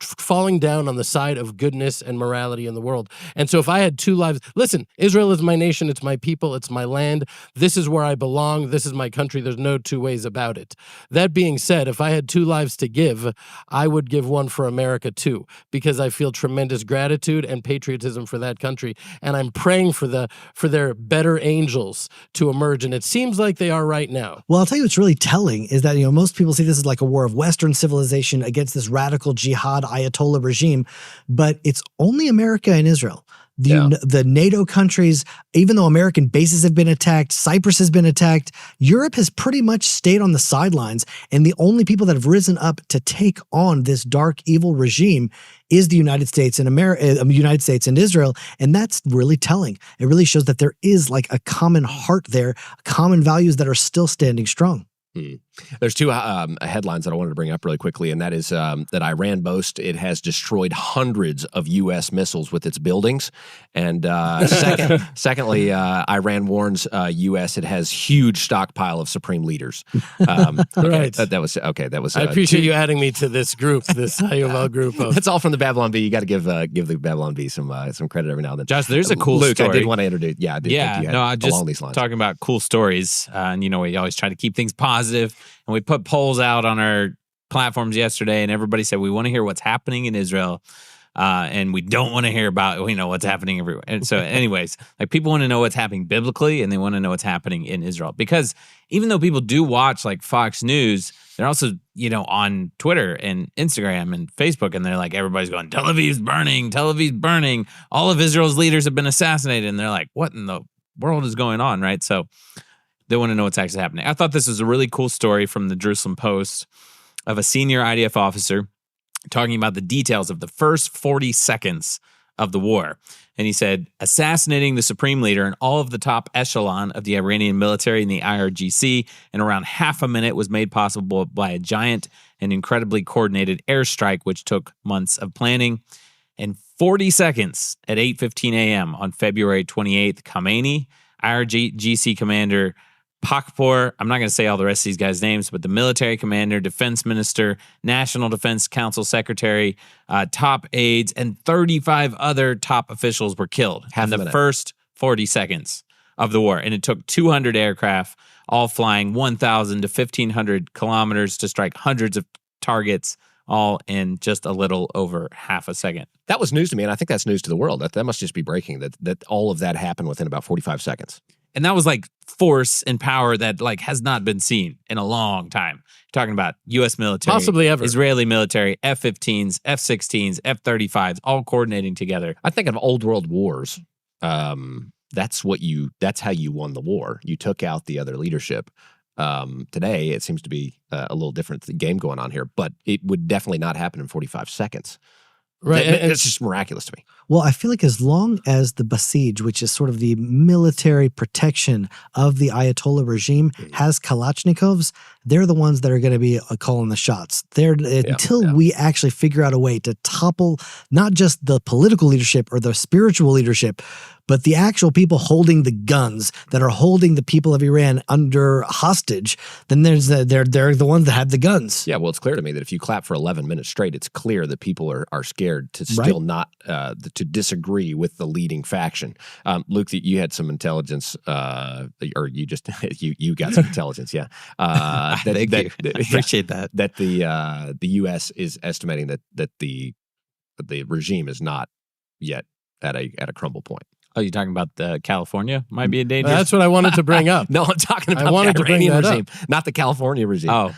C: falling down on the side of goodness and morality in the world. And so if I had two lives, listen, Israel is my nation, it's my people, it's my land, this is where I belong, this is my country, there's no two ways about it. That being said, if I had two lives to give, I would give one for America too, because I feel tremendous gratitude and patriotism for that country, and I'm praying for their better angels to emerge, and it seems like they are right now.
D: Well, I'll tell you what's really telling is that most people see this as like a war of Western civilization against this radical jihad Ayatollah regime, but it's only America and Israel. The NATO countries, even though American bases have been attacked, Cyprus has been attacked, Europe has pretty much stayed on the sidelines. And the only people that have risen up to take on this dark, evil regime is the United States and Israel. And that's really telling. It really shows that there is like a common heart there, common values that are still standing strong.
A: There's two headlines that I wanted to bring up really quickly, and that is that Iran boasts it has destroyed hundreds of U.S. missiles with its buildings. And secondly, Iran warns U.S. it has huge stockpile of supreme leaders.
C: Right.
A: That was okay. That was.
C: I appreciate you adding me to this group, this IUML group.
A: That's all from the Babylon Bee. You got to give the Babylon Bee some credit every now and then.
B: Josh, there's a cool
A: Luke,
B: story.
A: I did want to introduce. Yeah, I did.
B: I just
A: along these lines.
B: Talking about cool stories, and we always try to keep things positive. And we put polls out on our platforms yesterday, and everybody said we want to hear what's happening in Israel, and we don't want to hear about what's happening everywhere. And so, anyways, like people want to know what's happening biblically, and they want to know what's happening in Israel, because even though people do watch like Fox News, they're also on Twitter and Instagram and Facebook, and they're like everybody's going Tel Aviv's burning, all of Israel's leaders have been assassinated, and they're like, what in the world is going on, right? So they want to know what's actually happening. I thought this was a really cool story from the Jerusalem Post of a senior IDF officer talking about the details of the first 40 seconds of the war. And he said, assassinating the supreme leader and all of the top echelon of the Iranian military and the IRGC in around half a minute was made possible by a giant an incredibly coordinated airstrike, which took months of planning. In 40 seconds at 8:15 a.m. on February 28th, Khamenei, IRGC commander, Pakpor, I'm not going to say all the rest of these guys' names, but the military commander, defense minister, National Defense Council secretary, top aides, and 35 other top officials were killed in the first 40 seconds of the war. And it took 200 aircraft, all flying 1,000 to 1,500 kilometers to strike hundreds of targets, all in just a little over half a second.
A: That was news to me, and I think that's news to the world. That must just be breaking, that all of that happened within about 45 seconds.
B: And that was like force and power that like has not been seen in a long time. You're talking about U.S. military,
C: possibly ever,
B: Israeli military, F-15s, F-16s, F-35s, all coordinating together.
A: I think of old world wars. That's how you won the war. You took out the other leadership. Today, it seems to be a little different game going on here, but it would definitely not happen in 45 seconds.
C: Right.
A: It's just miraculous to me.
D: Well, I feel like as long as the Basij, which is sort of the military protection of the Ayatollah regime, has Kalashnikovs, they're the ones that are going to be calling the shots. Until we actually figure out a way to topple not just the political leadership or the spiritual leadership, but the actual people holding the guns that are holding the people of Iran under hostage, then they're the ones that have the guns.
A: Yeah, well, it's clear to me that if you clap for 11 minutes straight, it's clear that people are scared to still not to disagree with the leading faction. Luke, you had some intelligence, or you just you got some intelligence, yeah.
B: Thank you. I appreciate that.
A: That the U.S. is estimating that the regime is not yet at a crumble point.
B: Oh, you're talking about the California might be in danger?
C: That's what I wanted to bring up.
A: No, I'm talking about the Iranian regime, not the California regime.
B: Oh,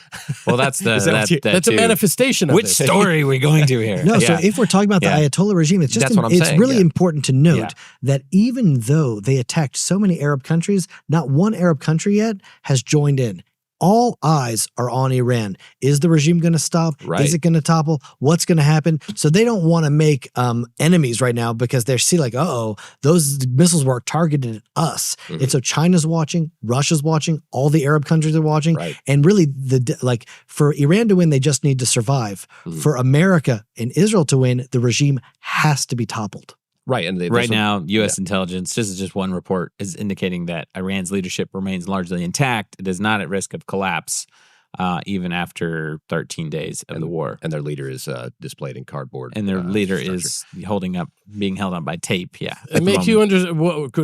B: well, that's
C: that's a manifestation of
B: Which story are we going to here?
D: No, so if we're talking about the Ayatollah regime, it's just really important to note that even though they attacked so many Arab countries, not one Arab country yet has joined in. All eyes are on Iran. Is the regime going to stop?
A: Right.
D: Is it going to topple? What's going to happen? So they don't want to make enemies right now because they're like, those missiles were targeted at us. Mm-hmm. And so China's watching, Russia's watching, all the Arab countries are watching.
A: Right.
D: And really, for Iran to win, they just need to survive. Mm-hmm. For America and Israel to win, the regime has to be toppled.
A: Right. And
B: right now, U.S. intelligence, this is just one report, is indicating that Iran's leadership remains largely intact. It is not at risk of collapse, even after 13 days of the war.
A: And their leader is displayed in cardboard.
B: And their leader is being held up by tape. Yeah.
C: It makes you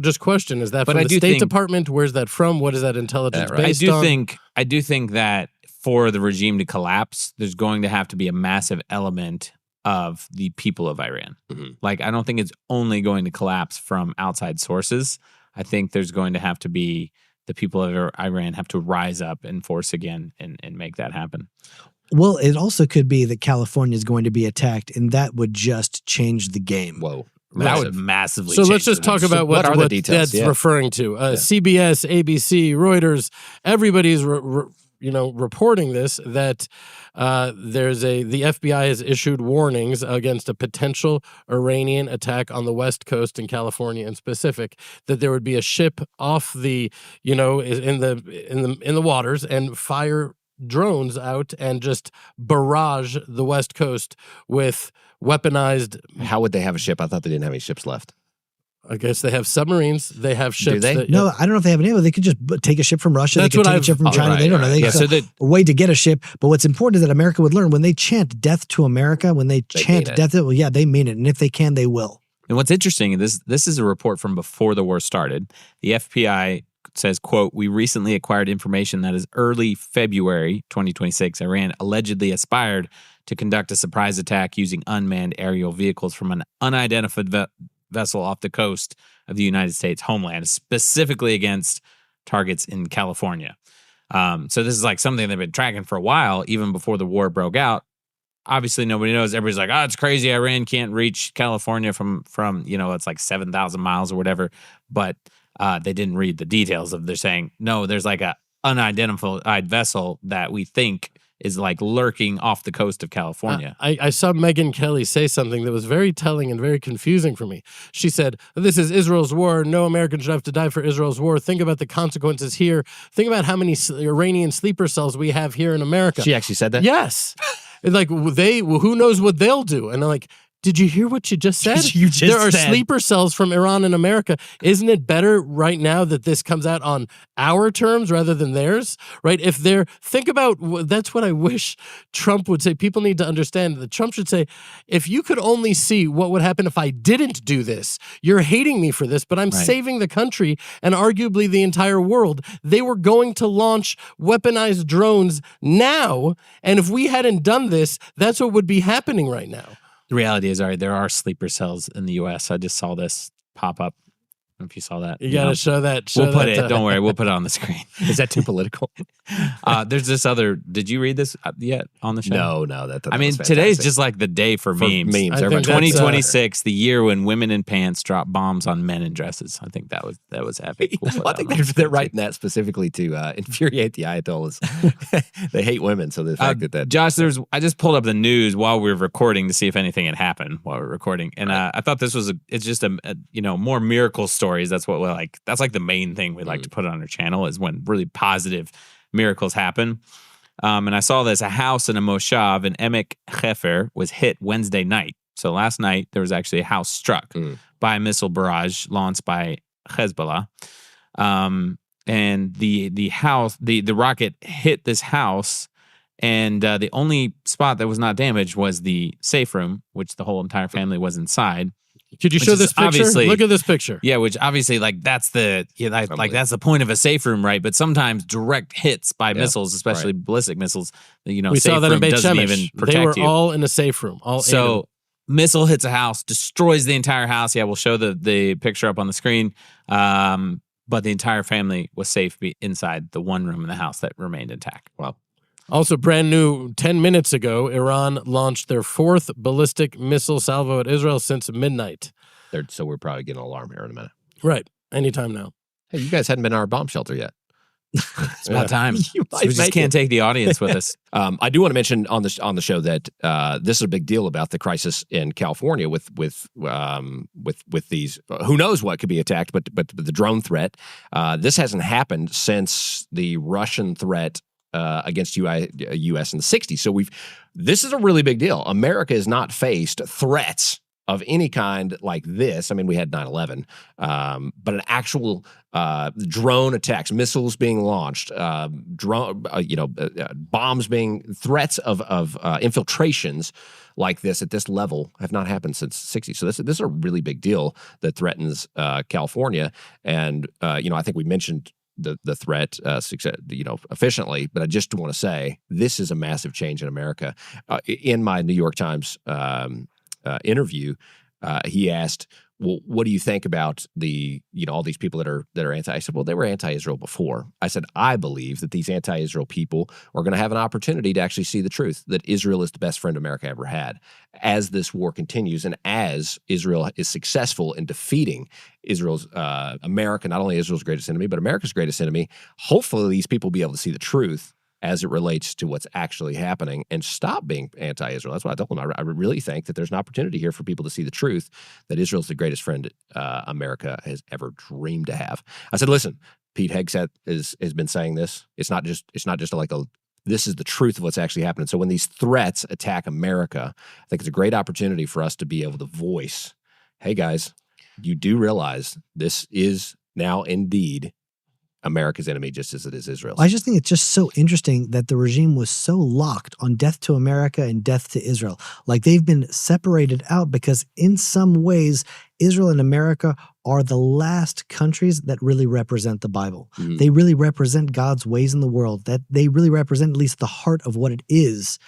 C: just question, is that from the State Department? Where's that from? What is that intelligence based on?
B: I do think that for the regime to collapse, there's going to have to be a massive element of the people of Iran. Mm-hmm. Like, I don't think it's only going to collapse from outside sources. I think there's going to have to be the people of Iran have to rise up and force again and make that happen.
D: Well, it also could be that California is going to be attacked, and that would just change the game.
A: Whoa.
B: That would massively
C: change. So
B: let's
C: just talk about what
A: are the details?
C: That's referring to. CBS, ABC, Reuters, everybody's reporting this, that the FBI has issued warnings against a potential Iranian attack on the West Coast in California in specific, that there would be a ship off the, in the waters and fire drones out and just barrage the West Coast with weaponized.
A: How would they have a ship? I thought they didn't have any ships left.
C: I guess they have submarines. They have ships.
A: Do they?
D: No, I don't know if they have any. They could just take a ship from Russia. They could take a ship from China. They don't know. They have a way to get a ship. But what's important is that America would learn when they chant death to America, when they chant death, they mean it. And if they can, they will.
B: And what's interesting, this is a report from before the war started. The FBI says, quote, "We recently acquired information that as early February 2026, Iran allegedly aspired to conduct a surprise attack using unmanned aerial vehicles from an unidentified vessel off the coast of the United States homeland, specifically against targets in California." So this is like something they've been tracking for a while, even before the war broke out. Obviously, nobody knows. Everybody's like, it's crazy. Iran can't reach California from it's like 7,000 miles or whatever. But they didn't read the details of. They're saying, no, there's like a unidentified vessel that we think is like lurking off the coast of California.
C: I saw Megyn Kelly say something that was very telling and very confusing for me. She said, "This is Israel's war. No American should have to die for Israel's war. Think about the consequences here. Think about how many Iranian sleeper cells we have here in America."
A: She actually said that?
C: Yes. Like, who knows what they'll do? And I'm like, did you hear what you just said? There are sleeper cells from Iran in America. Isn't it better right now that this comes out on our terms rather than theirs? Right? Think about, that's what I wish Trump would say. People need to understand that Trump should say, if you could only see what would happen if I didn't do this, you're hating me for this, but I'm saving the country and arguably the entire world. They were going to launch weaponized drones now, and if we hadn't done this, that's what would be happening right now.
B: The reality is, there are sleeper cells in the U.S. I just saw this pop up. I don't know if you saw that.
C: You got to show that.
B: We'll put it. Don't worry. We'll put it on the screen.
A: Is that too political?
B: There's this other. Did you read this yet on the show?
A: No. That
B: I mean, today's just like the day for memes.
A: Memes.
B: 2026, the year when women in pants drop bombs on men in dresses. I think that was epic.
A: I think they're writing that specifically to infuriate the Ayatollahs. They hate women, so the fact that
B: Josh, I just pulled up the news while we were recording to see if anything had happened while we were recording, and I thought this was it's just a more miracle stories. That's what we like. That's like the main thing we like to put on our channel is when really positive miracles happen. And I saw this: a house in a moshav in Emek Hefer was hit Wednesday night. So last night there was actually a house struck by a missile barrage launched by Hezbollah. And the house, the rocket hit this house, and the only spot that was not damaged was the safe room, which the whole entire family was inside.
C: Could you show this picture? Look at this picture.
B: Yeah, which obviously, like, that's the that's the point of a safe room, right? But sometimes direct hits by missiles, especially ballistic missiles, we
C: saw that in Beit
B: doesn't
C: Shemesh.
B: even protect
C: They were
B: you.
C: all in a safe room.
B: So missile hits a house, destroys the entire house. Yeah, we'll show the picture up on the screen. But the entire family was safe inside the one room in the house that remained intact.
A: Wow.
C: Also, brand new, 10 minutes ago, Iran launched their 4th ballistic missile salvo at Israel since midnight.
A: So we're probably getting an alarm here in a minute.
C: Right. Anytime now.
A: Hey, you guys hadn't been in our bomb shelter yet.
B: It's about time. We just can't take the audience with us.
A: I do want to mention on the show that this is a big deal about the crisis in California with these. Who knows what could be attacked, but the drone threat. This hasn't happened since the Russian threat against U.S. in the 60s. So this is a really big deal. America has not faced threats of any kind like this. I mean, we had 9/11, but an actual drone attacks, missiles being launched, bombs being threats of infiltrations like this at this level have not happened since the 60s. So this is a really big deal that threatens California. And I think we mentioned the threat, efficiently, but I just want to say this is a massive change in America. In my New York Times interview, he asked, "Well, what do you think about all these people that are anti?" I said, "Well, they were anti-Israel before." I said, "I believe that these anti-Israel people are going to have an opportunity to actually see the truth, that Israel is the best friend America ever had as this war continues, and as Israel is successful in defeating Israel's America, not only Israel's greatest enemy, but America's greatest enemy. Hopefully, these people will be able to see the truth as it relates to what's actually happening and stop being anti-Israel." That's what I told them. I really think that there's an opportunity here for people to see the truth, that Israel's the greatest friend America has ever dreamed to have. I said, listen, Pete Hegseth has been saying this. It's not just like this is the truth of what's actually happening. So when these threats attack America, I think it's a great opportunity for us to be able to voice, hey guys, you do realize this is now indeed America's enemy, just as it is Israel's.
D: I just think it's just so interesting that the regime was so locked on death to America and death to Israel. Like they've been separated out because in some ways, Israel and America are the last countries that really represent the Bible. Mm-hmm. They really represent God's ways in the world, that they really represent at least the heart of what it is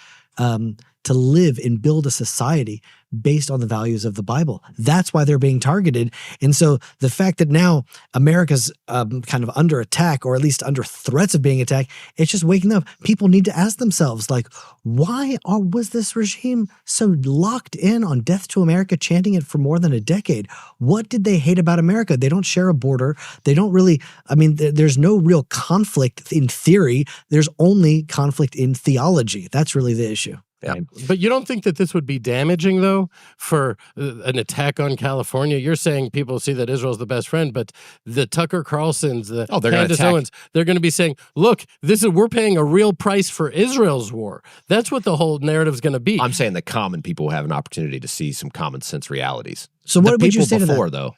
D: to live and build a society based on the values of the Bible. That's why they're being targeted. And so the fact that now America's kind of under attack, or at least under threats of being attacked, it's just waking up. People need to ask themselves, like, why was this regime so locked in on death to America, chanting it for more than a decade? What did they hate about America? They don't share a border. They don't really, I mean, there's no real conflict in theory. There's only conflict in theology. That's really the issue.
A: Yeah.
C: But you don't think that this would be damaging, though, for an attack on California? You're saying people see that Israel's the best friend, but the Tucker Carlsons, the Candace Owens, they're going to be saying, look, we're paying a real price for Israel's war. That's what the whole narrative's going to be.
A: I'm saying the common people have an opportunity to see some common sense realities.
D: So what would you say to that?
A: Though?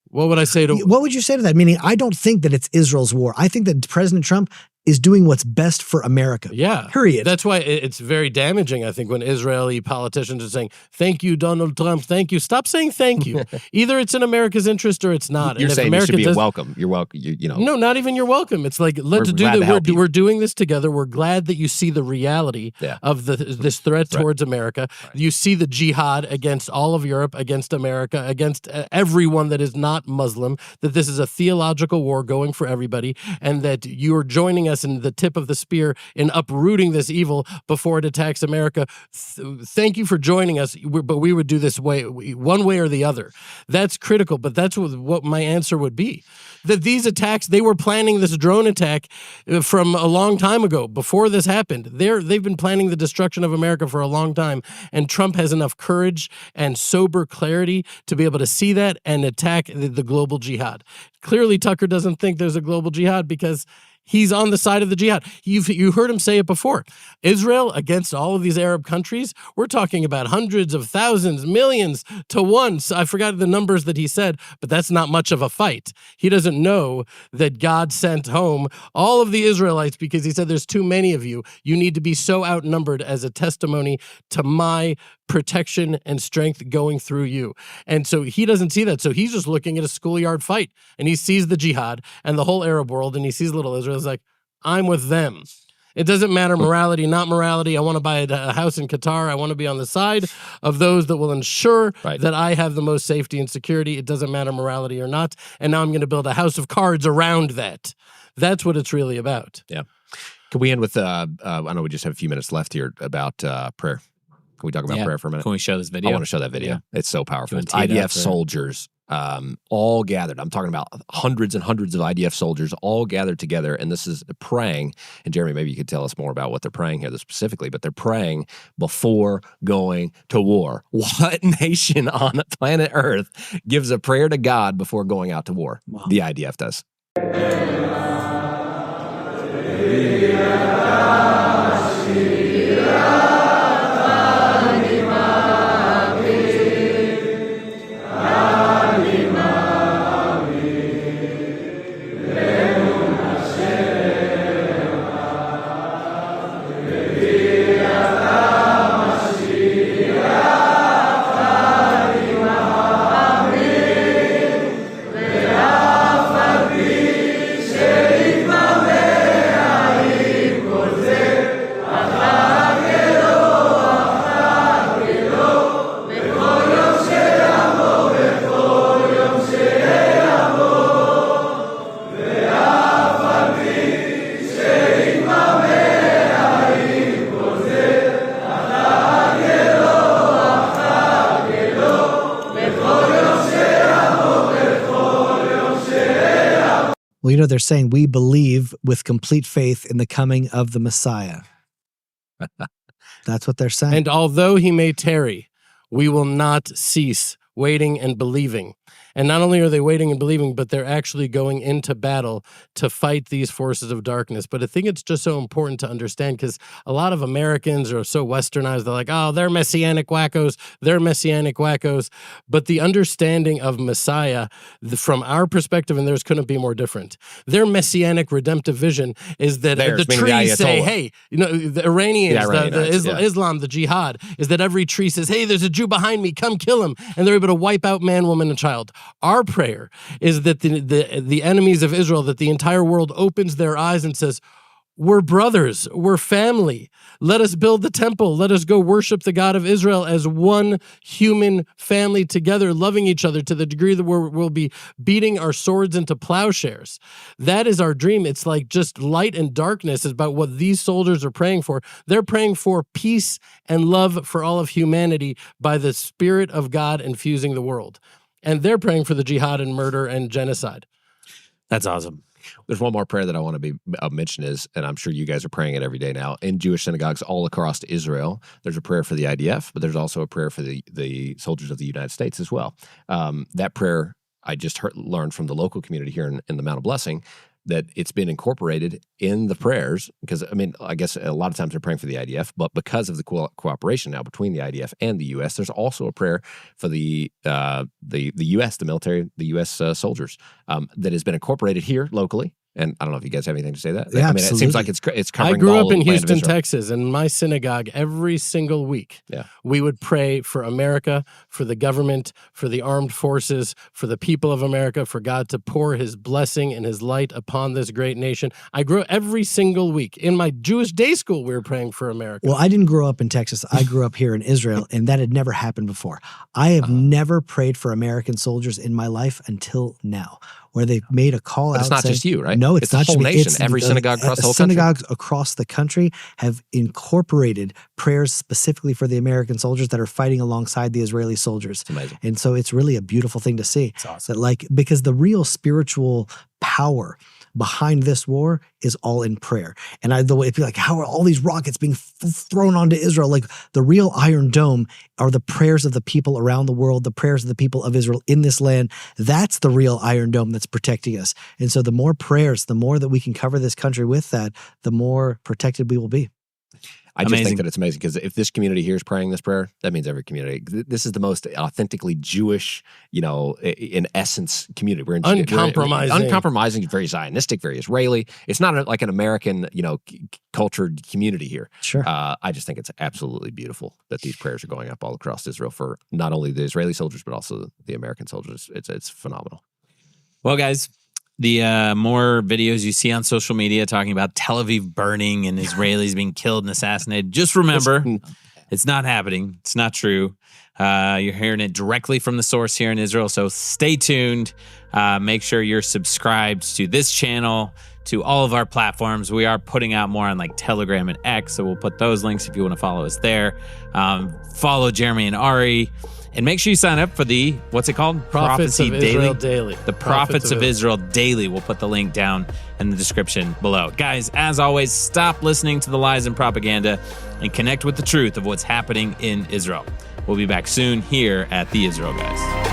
C: What would I say to?
D: What would you say to that? Meaning, I don't think that it's Israel's war. I think that President Trump is doing what's best for America.
C: Yeah.
D: Period.
C: That's why it's very damaging, I think, when Israeli politicians are saying, thank you, Donald Trump, thank you. Stop saying thank you. Either it's in America's interest or it's not.
A: You're saying
C: America
A: it should be welcome. You're welcome. You know.
C: No, not even you're welcome. It's like, let's do that. We're doing this together. We're glad that you see the reality of this threat towards America. Right. You see the jihad against all of Europe, against America, against everyone that is not Muslim, that this is a theological war going for everybody, and that you're joining us in the tip of the spear in uprooting this evil before it attacks America. Thank you for joining us, but we would do this one way or the other. That's critical, but that's what my answer would be. That these attacks, they were planning this drone attack from a long time ago, before this happened. They've been planning the destruction of America for a long time, and Trump has enough courage and sober clarity to be able to see that and attack the global jihad. Clearly, Tucker doesn't think there's a global jihad because he's on the side of the jihad. You heard him say it before. Israel against all of these Arab countries, we're talking about hundreds of thousands, millions to one. So I forgot the numbers that he said, but that's not much of a fight. He doesn't know that God sent home all of the Israelites because he said there's too many of you. You need to be so outnumbered as a testimony to my protection and strength going through you. And so he doesn't see that. So he's just looking at a schoolyard fight, and he sees the jihad and the whole Arab world, and he sees little Israel. He's like, I'm with them. It doesn't matter morality, not morality. I want to buy a house in Qatar. I want to be on the side of those that will ensure that I have the most safety and security. It doesn't matter morality or not. And now I'm going to build a house of cards around that. That's what it's really about.
A: Yeah. Can we end with, I know we just have a few minutes left here, about prayer. Can we talk about prayer for a minute?
B: Can we show this video?
A: I want to show that video. Yeah. It's so powerful. IDF soldiers all gathered. I'm talking about hundreds and hundreds of IDF soldiers all gathered together, and this is praying. And Jeremy, maybe you could tell us more about what they're praying here specifically, but they're praying before going to war. What nation on the planet Earth gives a prayer to God before going out to war? Wow. The IDF does.
D: Well, you know, they're saying we believe with complete faith in the coming of the Messiah. That's what they're saying.
C: And although he may tarry, we will not cease waiting and believing. And not only are they waiting and believing, but they're actually going into battle to fight these forces of darkness. But I think it's just so important to understand, because a lot of Americans are so westernized. They're like, oh, they're messianic wackos. They're messianic wackos. But the understanding of Messiah, from our perspective, and theirs couldn't be more different. Their messianic redemptive vision is that the trees say, hey, you know, the Iranians, Islam, the jihad, is that every tree says, hey, there's a Jew behind me, come kill him. And they're able to wipe out man, woman, and child. Our prayer is that the enemies of Israel, that the entire world opens their eyes and says, We're brothers. We're family. Let us build the temple. Let us go worship the God of Israel as one human family together, loving each other to the degree that we'll be beating our swords into plowshares. That is our dream. It's like just light and darkness is about what these soldiers are praying for. They're praying for peace and love for all of humanity by the Spirit of God infusing the world. And they're praying for the jihad and murder and genocide.
B: That's awesome.
A: There's one more prayer that I want to mention is, and I'm sure you guys are praying it every day now, in Jewish synagogues all across Israel. There's a prayer for the IDF, but there's also a prayer for the soldiers of the United States as well. That prayer I just learned from the local community here in the Mount of Blessing, that it's been incorporated in the prayers because, I mean, I guess a lot of times they're praying for the IDF, but because of the cooperation now between the IDF and the U.S., there's also a prayer for the U.S., the military, the U.S. Soldiers that has been incorporated here locally. And I don't know if you guys have anything to say that.
D: Yeah,
A: I mean, it seems like it's covering.
C: I grew
A: all
C: up in
A: the land of
C: Houston,
A: Israel.
C: Texas, and in my synagogue every single week, we would pray for America, for the government, for the armed forces, for the people of America, for God to pour his blessing and his light upon this great nation. I grew up every single week. In my Jewish day school, we were praying for America.
D: Well, I didn't grow up in Texas. I grew up here in Israel, and that had never happened before. I have never prayed for American soldiers in my life until now, where they've made a call out.
A: It's not
D: saying,
A: just you, right?
D: No, it's not
A: the whole
D: just me.
A: nation.
D: It's
A: Every synagogue across the whole country.
D: Synagogues across the country have incorporated prayers specifically for the American soldiers that are fighting alongside the Israeli soldiers.
A: It's amazing.
D: And so it's really a beautiful thing to see.
B: It's awesome.
D: That because the real spiritual power behind this war is all in prayer. And the way it'd be like, how are all these rockets being thrown onto Israel? Like the real Iron Dome are the prayers of the people around the world, the prayers of the people of Israel in this land. That's the real Iron Dome that's protecting us. And so the more prayers, the more that we can cover this country with that, the more protected we will be.
A: I just think that it's amazing because if this community here is praying this prayer, that means every community. This is the most authentically Jewish, in essence, community. We're
C: uncompromising,
A: uncompromising, very Zionistic, very Israeli. It's not like an American, cultured community here.
D: Sure.
A: I just think it's absolutely beautiful that these prayers are going up all across Israel for not only the Israeli soldiers but also the American soldiers. It's phenomenal.
B: Well, guys. The more videos you see on social media talking about Tel Aviv burning and Israelis being killed and assassinated, just remember, it's not happening. It's not true. You're hearing it directly from the source here in Israel, so stay tuned. Make sure you're subscribed to this channel, to all of our platforms. We are putting out more on like Telegram and X, so we'll put those links if you want to follow us there. Follow Jeremy and Ari. And make sure you sign up for the, what's it called?
C: Prophets of Israel Daily.
B: The Prophets of Israel Daily. We'll put the link down in the description below. Guys, as always, stop listening to the lies and propaganda and connect with the truth of what's happening in Israel. We'll be back soon here at The Israel Guys.